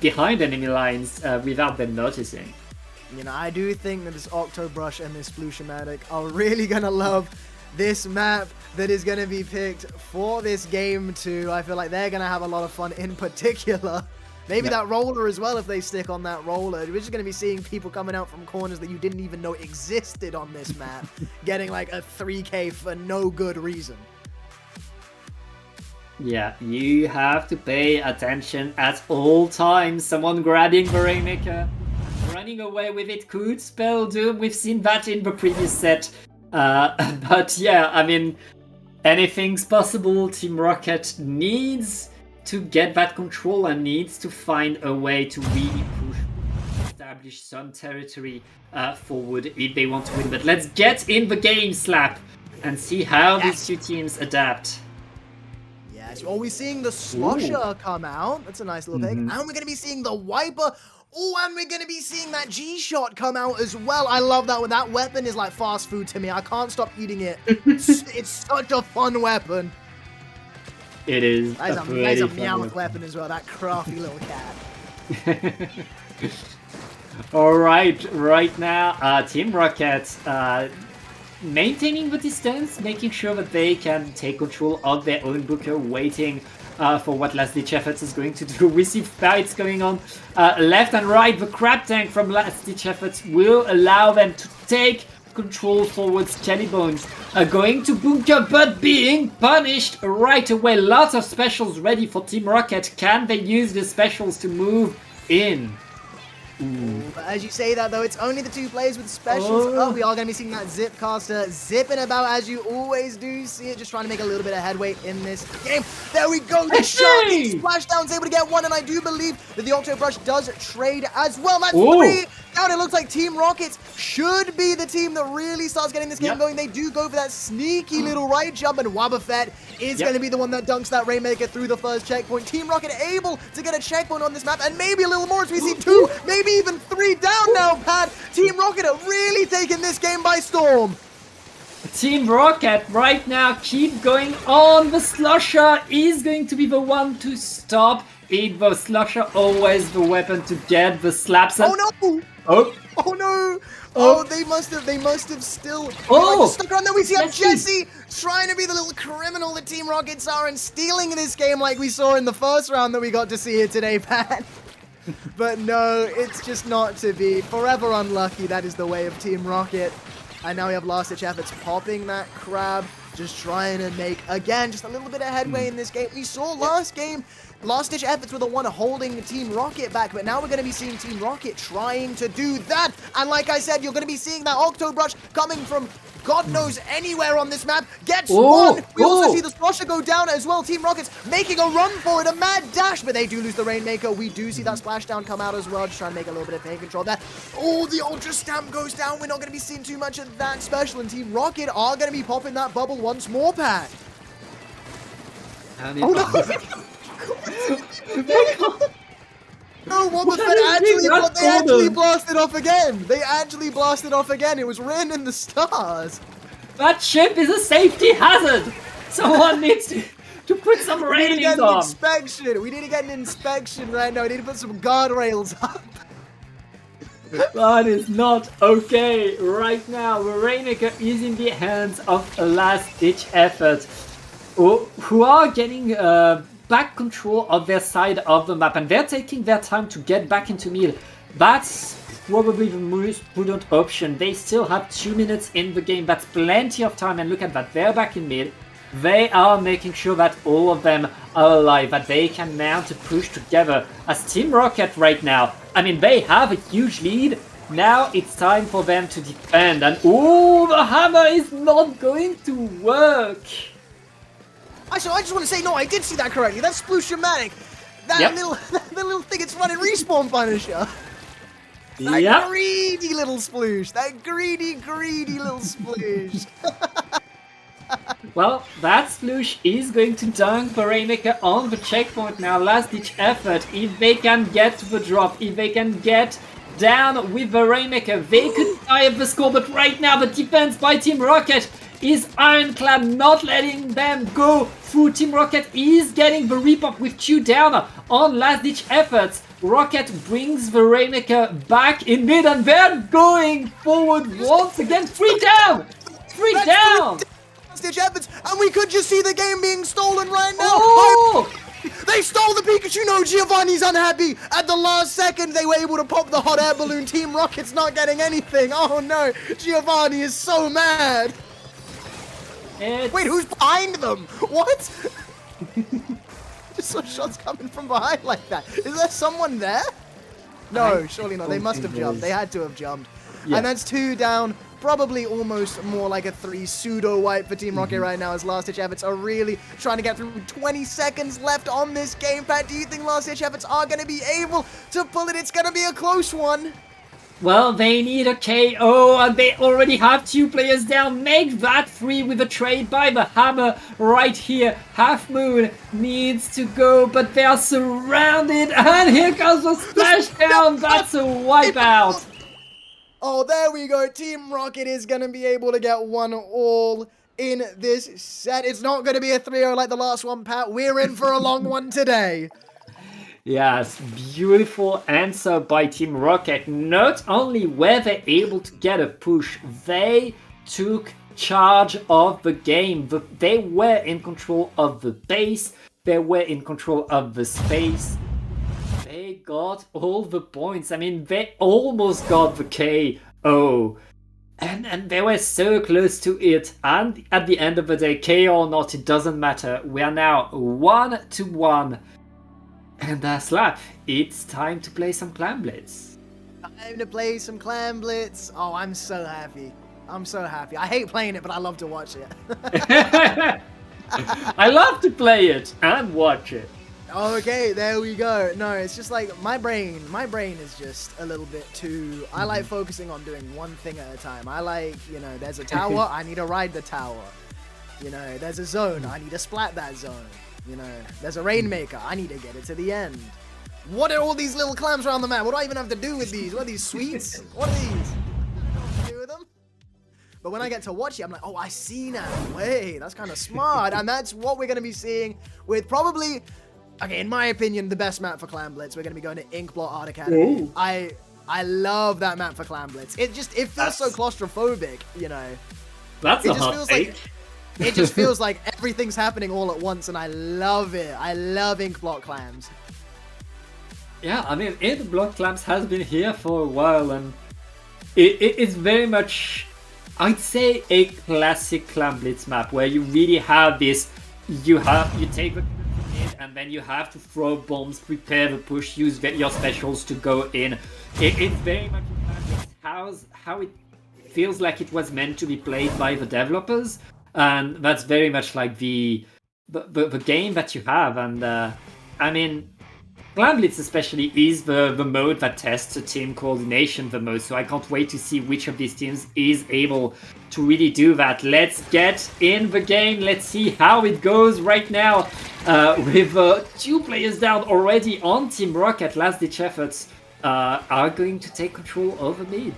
behind enemy lines without them noticing. You know, I do think that this Octobrush and this Flushamatic are really going to love this map that is going to be picked for this game 2. I feel like they're going to have a lot of fun in particular. Maybe that roller as well if they stick on that roller. We're just going to be seeing people coming out from corners that you didn't even know existed on this map, getting like a 3k for no good reason. Yeah, you have to pay attention at all times. Someone grabbing the Rainmaker, running away with it could spell doom. We've seen that in the previous set. But yeah, I mean, anything's possible. Team Rocket needs to get that control and needs to find a way to really push, establish some territory forward if they want to win. But let's get in the game, Slap, and see how these two teams adapt. Yes, well, we're seeing the Slosher come out. That's a nice little thing. And we're going to be seeing the Wiper. Oh, and we're going to be seeing that G-Shot come out as well. I love that one. That weapon is like fast food to me. I can't stop eating it. It's such a fun weapon. It is. That is a Meowth weapon as well. That crafty little cat. Alright, right now, Team Rocket maintaining the distance, making sure that they can take control of their own Booker, waiting for what last-ditch efforts is going to do. We see fights going on left and right. The crab tank from last-ditch efforts will allow them to take control forward. Skellybones are going to bunker, but being punished right away. Lots of specials ready for Team Rocket. Can they use the specials to move in? But as you say that, though, it's only the 2 players with specials. Oh, we are going to be seeing that Zipcaster zipping about, as you always do see it, just trying to make a little bit of headway in this game. There we go, the shot! Splashdown's able to get 1, and I do believe that the Octobrush does trade as well. That's 3 down. It looks like Team Rockets should be the team that really starts getting this game going. They do go for that sneaky little right jump, and Wobbuffet is going to be the one that dunks that Rainmaker through the first checkpoint. Team Rocket able to get a checkpoint on this map, and maybe a little more as we see 2, maybe even 3 down now, Pat. Team Rocket are really taking this game by storm. Team Rocket right now keep going on. The Slosher is going to be the one to stop it. The Slosher always the weapon to get the slaps. Oh no! Oh no! Oh, they must have still stuck around there. We see Jesse trying to be the little criminal that Team Rockets are and stealing this game like we saw in the first round that we got to see here today, Pat. But no, it's just not to be. Forever unlucky, that is the way of Team Rocket. And now we have Last Ditch Efforts popping that crab, just trying to make, again, just a little bit of headway in this game. We saw last game, Last Ditch Efforts were the one holding Team Rocket back, but now we're going to be seeing Team Rocket trying to do that. And like I said, you're going to be seeing that Octobrush coming from God knows anywhere on this map. Gets one. We also see the Squasher go down as well. Team Rocket's making a run for it, a mad dash, but they do lose the Rainmaker. We do see that splashdown come out as well, just trying to make a little bit of pain control there. Oh, the Ultra Stamp goes down. We're not going to be seeing too much of that special, and Team Rocket are going to be popping that bubble once more, Pat. And No, what the fuck? They actually blasted off again. They actually blasted off again. It was written in the stars. That ship is a safety hazard. Someone needs to put some ratings on. Inspection. We need to get an inspection right now. We need to put some guardrails up. That is not okay right now. The Rainmaker is in the hands of a last-ditch effort, who are getting back control of their side of the map, and they're taking their time to get back into mid. That's probably the most prudent option. They still have 2 minutes in the game. That's plenty of time, and look at that. They're back in mid. They are making sure that all of them are alive, that they can mount a push together. As Team Rocket right now, I mean, they have a huge lead. Now it's time for them to defend, and oh, the hammer is not going to work. Actually, I just want to say, no, I did see that correctly. That's Sploosh-O-Matic. That little thing, it's running Respawn Punisher. That greedy little Sploosh. That greedy little Sploosh. Well, that Sploosh is going to dunk the Rainmaker on the checkpoint now. Last ditch effort. If they can get to the drop, if they can get down with the Rainmaker, they could tie up the score. But right now, the defense by Team Rocket is ironclad, not letting them go through. Team Rocket is getting the repop with 2 down on last ditch efforts. Rocket brings the Rainmaker back in mid, and they're going forward once again. 3 down! 3 down! Last ditch efforts, and we could just see the game being stolen right now. Oh! They stole the Pikachu! No, Giovanni's unhappy! At the last second, they were able to pop the hot air balloon. Team Rocket's not getting anything. Oh no, Giovanni is so mad. Wait, who's behind them? What? Just saw shots coming from behind like that. Is there someone there? No, surely not. They must have jumped. They had to have jumped. Yeah. And that's 2 down. Probably almost more like a 3 pseudo wipe for Team Rocket right now, as Last Ditch Efforts are really trying to get through. 20 seconds left on this game. Pat, do you think Last Ditch Efforts are going to be able to pull it? It's going to be a close one. Well, they need a KO, and they already have 2 players down. Make that 3 with a trade by the hammer right here. Half Moon needs to go, but they are surrounded, and here comes the splashdown. That's a wipeout. Oh, there we go. Team Rocket is going to be able to get 1 all in this set. It's not going to be a 3-0 like the last one, Pat. We're in for a long one today. Yes, beautiful answer by Team Rocket. Not only were they able to get a push, they took charge of the game. They were in control of the base, they were in control of the space. They got all the points. I mean, they almost got the KO. And they were so close to it. And at the end of the day, KO or not, it doesn't matter. We are now 1-1. And Slap, it's time to play some Clam Blitz. Time to play some Clam Blitz. Oh, I'm so happy. I'm so happy. I hate playing it, but I love to watch it. I love to play it and watch it. Okay, there we go. No, it's just like my brain is just a little bit too, I like focusing on doing one thing at a time. I like, there's a tower, I need to ride the tower. There's a zone, I need to splat that zone. There's a Rainmaker, I need to get it to the end. What are all these little clams around the map? What do I even have to do with these? What are these, sweets? What are these? I don't know what to do with them. But when I get to watch it, I'm like, oh, I see now. Wait, that's kind of smart. And that's what we're going to be seeing with probably, okay, in my opinion, the best map for Clam Blitz. We're going to be going to Inkblot Art Academy. Ooh. I love that map for Clam Blitz. It feels so claustrophobic, That's a hot take. It just feels like everything's happening all at once, and I love it. I love Inkblot clams. Yeah, I mean, Inkblot clams has been here for a while, and it's very much I'd say a classic Clam Blitz map where you really have this. You take the grenade and then you have to throw bombs, prepare the push, use your specials to go in. It's very much how it feels like it was meant to be played by the developers, and that's very much like the game that you have. And I mean, Clam Blitz especially is the mode that tests a team coordination the most, so I can't wait to see which of these teams is able to really do that. Let's get in the game, let's see how it goes right now, with 2 players down already on Team Rocket. Last ditch efforts are going to take control over mid.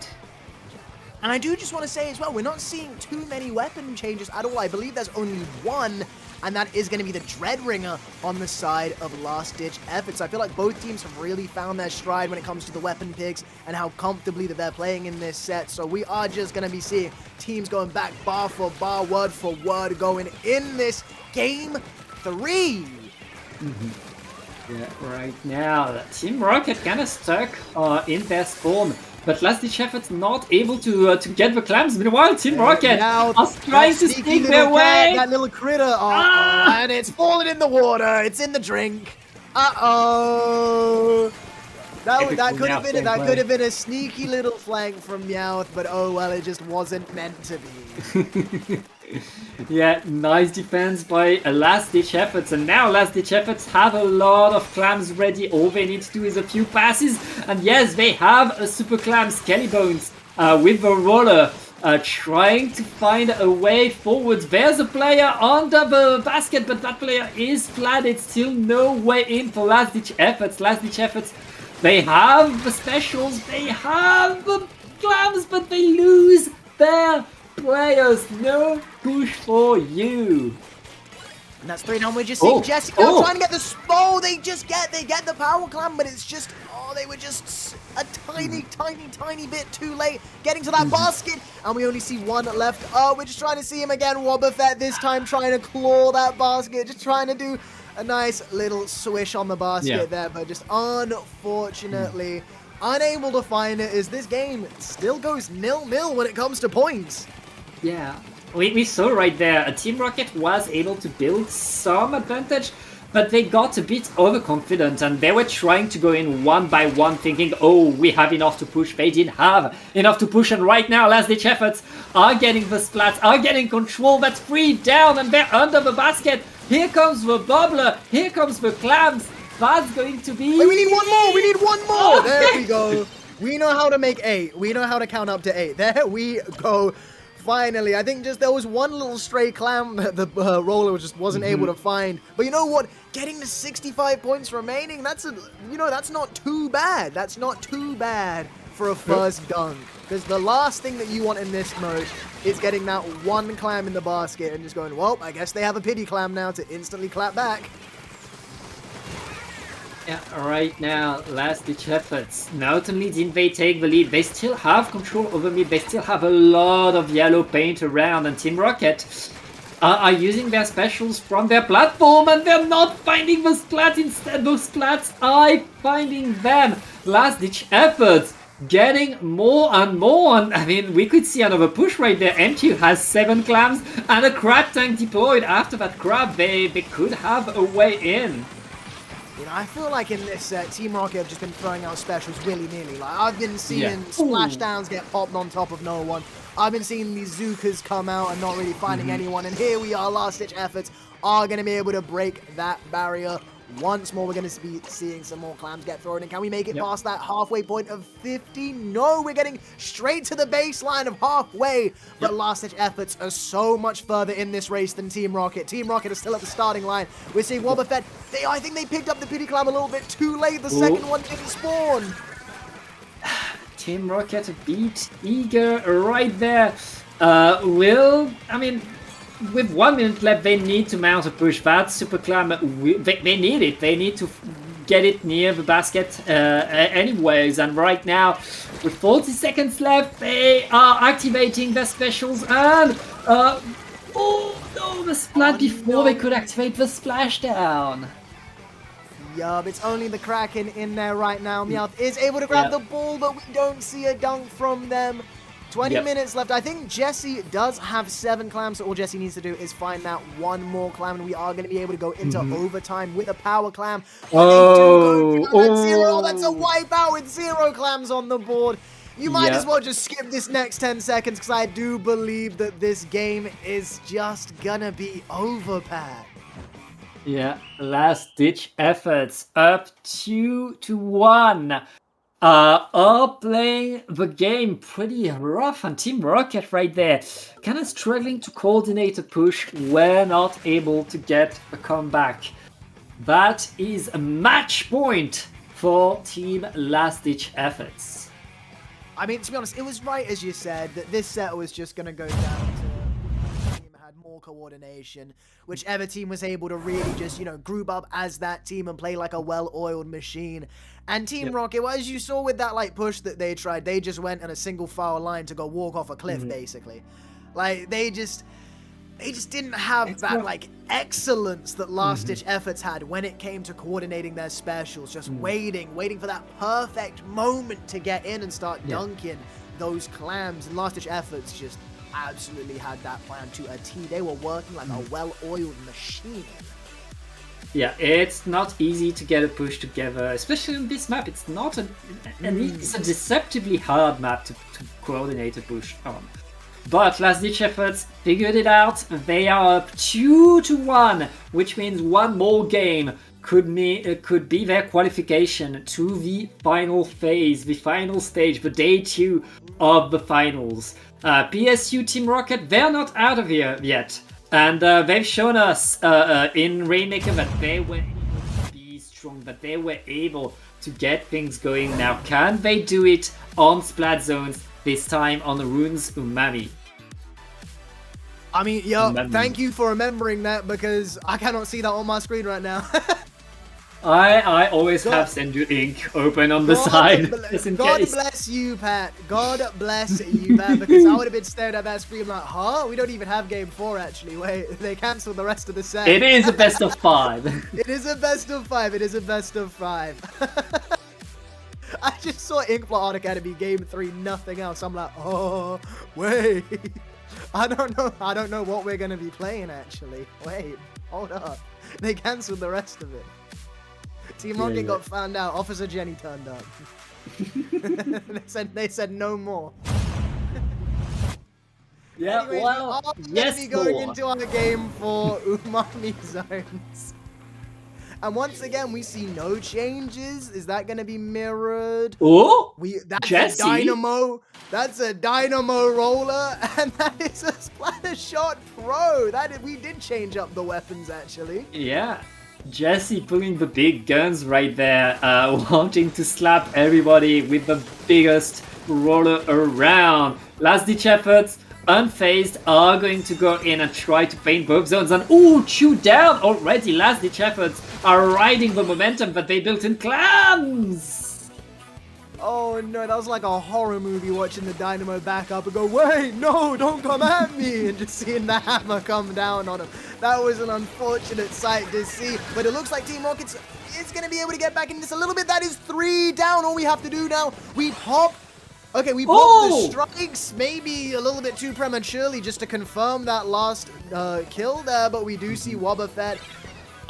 And I do just want to say as well, we're not seeing too many weapon changes at all. I believe there's only one, and that is going to be the Dreadringer on the side of Last Ditch Efforts. I feel like both teams have really found their stride when it comes to the weapon picks and how comfortably that they're playing in this set. So we are just going to be seeing teams going back bar for bar, word for word, going in this game 3. Yeah, right now, Team Rocket kind of stuck in their spawn, but Last Ditch Efforts not able to get the clams. Meanwhile, Team Rocket are trying to sneak their way. That little critter, and it's fallen in the water. It's in the drink. Uh-oh. That could have been a sneaky little flank from Meowth, but oh well, it just wasn't meant to be. Yeah, nice defense by Last Ditch Efforts, and now Last Ditch Efforts have a lot of clams ready. All they need to do is a few passes, and yes, they have a super clam, Skellybones, with the roller, trying to find a way forward. There's a player under the basket, but that player is flat. It's still no way in for Last Ditch Efforts. Last Ditch Efforts, they have the specials, they have the clams, but they lose their players. No push for you. And that's 3 down. We're just seeing Jesse now trying to get the spawn. They get the power clam, but it's just, they were just a tiny bit too late getting to that basket, and we only see one left. We're just trying to see him again. Wobbuffet this time trying to claw that basket, just trying to do a nice little swish on the basket there, but just unfortunately unable to find it, as this game still goes 0-0 when it comes to points. Yeah, we saw right there, Team Rocket was able to build some advantage, but they got a bit overconfident and they were trying to go in one by one, thinking, oh, we have enough to push. They didn't have enough to push, and right now Last Ditch Efforts are getting the splats, are getting control. That's 3 down and they're under the basket. Here comes the bubbler, here comes the clams. That's going to be... Wait, we need one more! There we go. We know how to make 8. We know how to count up to 8. There we go. Finally, I think just there was one little stray clam that the roller just wasn't able to find. But you know what? Getting to 65 points remaining, that's not too bad. That's not too bad for a first dunk. Because the last thing that you want in this mode is getting that one clam in the basket and just going, well, I guess they have a pity clam now to instantly clap back. Yeah, right now, Last Ditch Efforts. Not only didn't they take the lead, they still have control over mid. They still have a lot of yellow paint around, and Team Rocket are using their specials from their platform, and they're not finding the splat. Instead, those splats are finding them. Last Ditch Efforts getting more and more, and I mean, we could see another push right there. MQ has 7 clams and a crab tank deployed. After that crab, they could have a way in. You know, I feel like in this Team Rocket have just been throwing out specials willy-nilly. Like, I've been seeing splashdowns get popped on top of no one. I've been seeing these Zookas come out and not really finding anyone. And here we are, Last Ditch Efforts are going to be able to break that barrier. Once more, we're going to be seeing some more clams get thrown. And can we make it past that halfway point of 50? No, we're getting straight to the baseline of halfway. But Last Ditch Efforts are so much further in this race than Team Rocket. Team Rocket is still at the starting line. We're seeing Wobbuffet. I think they picked up the pity clam a little bit too late. The second one didn't spawn. Team Rocket beat Eager right there. With 1 minute left, they need to mount a push. That super clam, they need it. They need to get it near the basket anyways. And right now, with 40 seconds left, they are activating their specials. And, the splat before they could activate the splashdown. Yup, it's only the Kraken in there right now. Meowth is able to grab the ball, but we don't see a dunk from them. 20 Yep. minutes left. I think Jesse does have 7 clams, so all Jesse needs to do is find that one more clam, and we are going to be able to go into overtime with a power clam. But they do go down at 0. That's a wipeout with 0 clams on the board. You might as well just skip this next 10 seconds, because I do believe that this game is just gonna be over, Pat. Yeah, last-ditch efforts, up 2-1. Are playing the game pretty rough, and Team Rocket right there, kind of struggling to coordinate a push, were not able to get a comeback. That is a match point for Team Last-Ditch Efforts. I mean, to be honest, it was right as you said, that this set was just going to go down to whichever team had more coordination, whichever team was able to really just, group up as that team and play like a well-oiled machine. And Team Rocket, well, as you saw with that push that they tried, they just went in a single file line to go walk off a cliff, basically. Like, they just didn't have that excellence that Last Ditch Efforts had when it came to coordinating their specials, just waiting for that perfect moment to get in and start dunking those clams. And Last Ditch Efforts just absolutely had that plan to a T. They were working like a well-oiled machine. Yeah, it's not easy to get a push together, especially on this map. It's not it's a deceptively hard map to coordinate a push on. But Last Ditch Efforts figured it out. They are up 2-1, which means one more game could be their qualification to the final phase, the final stage, the day 2 of the finals. PSU Team Rocket, they're not out of here yet. And they've shown us in Rainmaker that they were able to be strong, that they were able to get things going. Now, can they do it on Splat Zones, this time on the Runes Umami? I mean, thank you for remembering that, because I cannot see that on my screen right now. I always have Senju Ink open on the side, just in God case. bless you, Pat. God bless you, Pat, because I would have been staring at that screen like, huh? We don't even have Game 4, actually. Wait, they cancelled the rest of the set. It is a best of 5. It is a best of 5. It is a best of 5. I just saw Inkblot Art Academy Game 3, nothing else. I'm like, oh, wait. I don't know what we're going to be playing, actually. Wait, hold up. They cancelled the rest of it. Team Rocket got found out. Officer Jenny turned up. they said no more. Yeah, Anyways, well, we are yes, going to be going more. into our game for Umami Zones. And once again, we see no changes. Is that going to be mirrored? Oh, That's Jesse? a dynamo. That's a dynamo roller, and that is a Splatter Shot Pro. We did change up the weapons, actually. Yeah. Jesse pulling the big guns right there, wanting to slap everybody with the biggest roller around. Last Ditch Efforts, unfazed, are going to go in and try to paint both zones. And ooh, 2 down already. Last Ditch Efforts are riding the momentum that they built in clams. Oh no, that was like a horror movie, watching the dynamo back up and go, wait, no, don't come at me, and just seeing the hammer come down on him. That was an unfortunate sight to see, but it looks like Team Rocket is going to be able to get back in this a little bit. That is 3 down. All we have to do now, we pop. Okay, we popped the strikes, maybe a little bit too prematurely just to confirm that last kill there, but we do see Wobbuffet.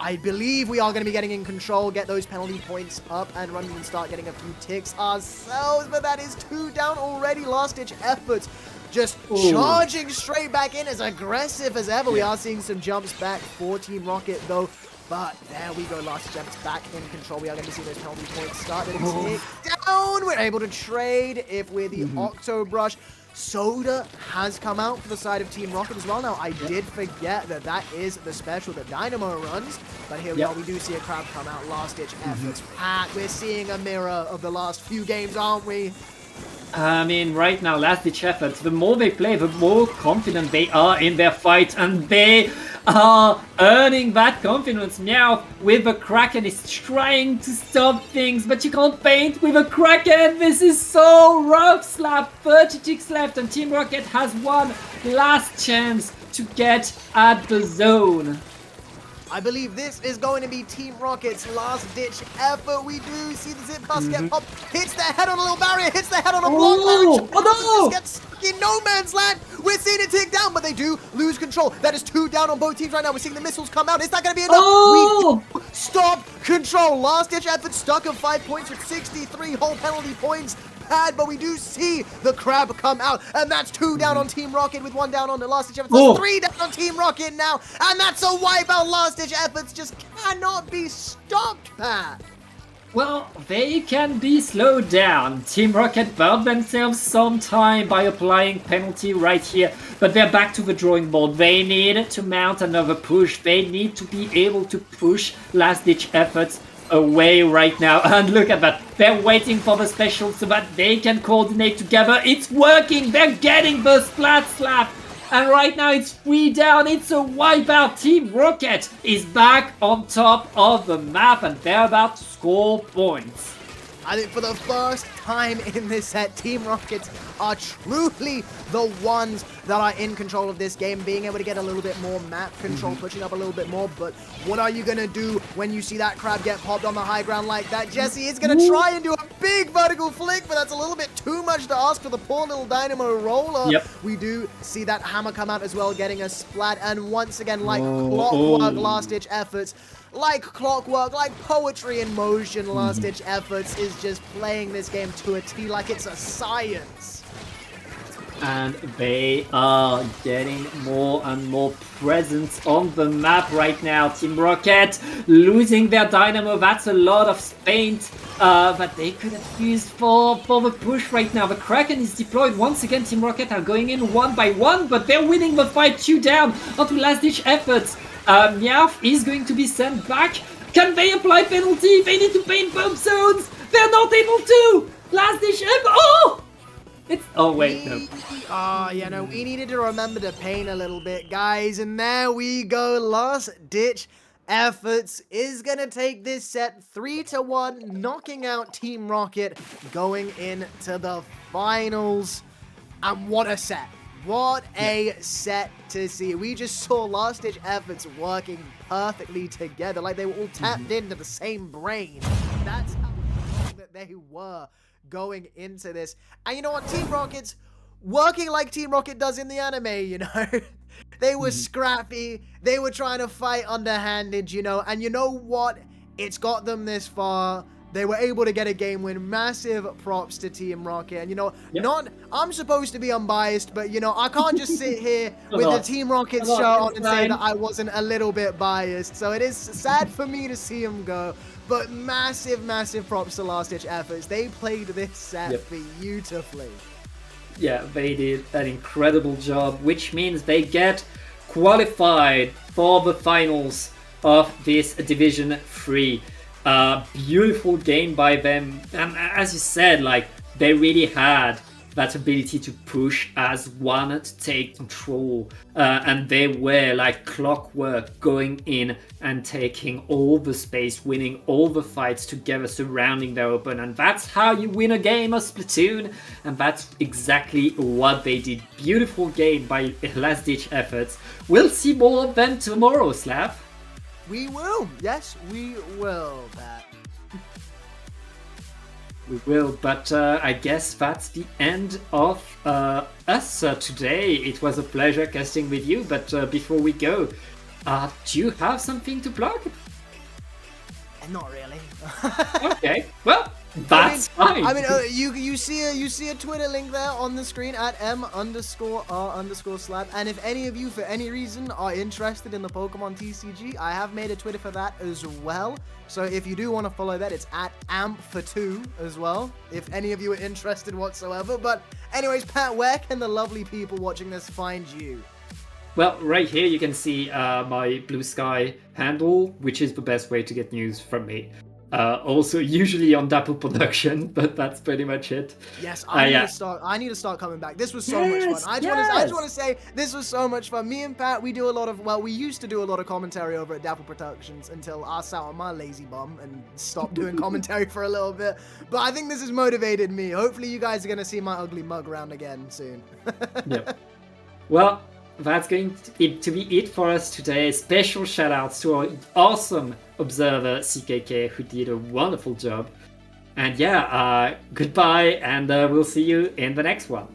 I believe we are going to be getting in control, get those penalty points up and running and start getting a few ticks ourselves, but that is 2 down already. Last Ditch Efforts just charging straight back in, as aggressive as ever. We are seeing some jumps back for Team Rocket though, but there we go. Last Ditch Efforts back in control. We are going to see those penalty points start to tick down. We're able to trade if we're the Octo Brush. Soda has come out for the side of Team Rocket as well. Now, I did forget that is the special that Dynamo runs, but here we are. We do see a crowd come out. Last Ditch Efforts. Pat, we're seeing a mirror of the last few games, aren't we? I mean, right now, Last Ditch Efforts, the more they play, the more confident they are in their fight, and they are earning that confidence. Meow with the Kraken is trying to stop things, but you can't paint with a Kraken. This is so rough. Slap, 30 ticks left, and Team Rocket has one last chance to get at the zone. I believe this is going to be Team Rocket's last-ditch effort. We do see the zip cast get popped, hits their head on a little barrier, hits their head on a block barrier. Oh no! Gets stuck in no man's land. We're seeing it tick down, but they do lose control. That is 2 down on both teams right now. We're seeing the missiles come out. Is that going to be enough? Oh! We stop control. Last-ditch effort stuck at 5 points with 63 whole penalty points. But we do see the crab come out, and that's 2 down on Team Rocket with 1 down on the last-ditch efforts. That's 3 down on Team Rocket now, and that's a wipeout. Last-ditch efforts just cannot be stopped, Pat. Well, they can be slowed down. Team Rocket burned themselves some time by applying penalty right here, but they're back to the drawing board. They need to mount another push. They need to be able to push last-ditch efforts away right now. And look at that. They're waiting for the special so that they can coordinate together. It's working. They're getting the splat slap. And right now it's 3 down. It's a wipeout. Team Rocket is back on top of the map and they're about to score points. I think for the first time in this set, Team Rockets are truly the ones that are in control of this game, being able to get a little bit more map control, pushing up a little bit more. But what are you going to do when you see that crab get popped on the high ground like that? Jesse is going to try and do a big vertical flick, but that's a little bit too much to ask for the poor little Dynamo roller. Yep. We do see that hammer come out as well, getting a splat. And once again, like clockwork last-ditch efforts, like clockwork, like poetry in motion, last-ditch efforts is just playing this game to a T like it's a science. And they are getting more and more presence on the map right now. Team Rocket losing their Dynamo. That's a lot of paint that they could have used for the push right now. The Kraken is deployed once again. Team Rocket are going in 1 by 1, but they're winning the fight 2 down onto last-ditch efforts. Meowth is going to be sent back. Can they apply penalty? They need to paint bomb zones. They're not able to. Last-ditch effort. Oh! Oh wait, no. Yeah, no, we needed to remember to paint a little bit, guys. And there we go. Last-ditch efforts is going to take this set 3-1, knocking out Team Rocket, going into the finals. And what a set. What a set to see. We just saw last-ditch efforts working perfectly together, like they were all tapped into the same brain. That's how that they were going into this. And you know what? Team Rocket's working like Team Rocket does in the anime, you know? They were scrappy. They were trying to fight underhanded, you know? And you know what? It's got them this far. They were able to get a game win. Massive props to Team Rocket. And, you know, I'm supposed to be unbiased, but, you know, I can't just sit here with the Team Rocket shirt on and say that I wasn't a little bit biased. So it is sad for me to see him go. But massive, massive props to last-ditch efforts. They played this set beautifully. Yeah, they did an incredible job, which means they get qualified for the finals of this Division 3. Beautiful game by them, and as you said, like, they really had that ability to push as one to take control, and they were like clockwork going in and taking all the space, winning all the fights together, surrounding their opponent. And that's how you win a game of Splatoon, and that's exactly what they did. Beautiful game by last-ditch efforts. We'll see more of them tomorrow, Slap. We will. Yes, we will, Pat. We will, but I guess that's the end of us today. It was a pleasure casting with you, but before we go, do you have something to plug? Not really. Okay, well, that's fine. I mean, you see a Twitter link there on the screen at m_r_slap. And if any of you, for any reason, are interested in the Pokemon TCG, I have made a Twitter for that as well. So if you do want to follow that, it's at amp for2 as well. If any of you are interested whatsoever. But anyways, Pat, where can the lovely people watching this find you? Well, right here you can see my Blue Sky handle, which is the best way to get news from me. Also, usually on Dapple Production, but that's pretty much it. Yes, I need to start coming back. This was so much fun. I just want to say this was so much fun. Me and Pat, we used to do a lot of commentary over at Dapple Productions until I sat on my lazy bum and stopped doing commentary for a little bit. But I think this has motivated me. Hopefully, you guys are gonna see my ugly mug around again soon. Yep. Well, that's going to be it for us today. Special shout outs to our awesome observer CKK, who did a wonderful job. And yeah, goodbye, and we'll see you in the next one.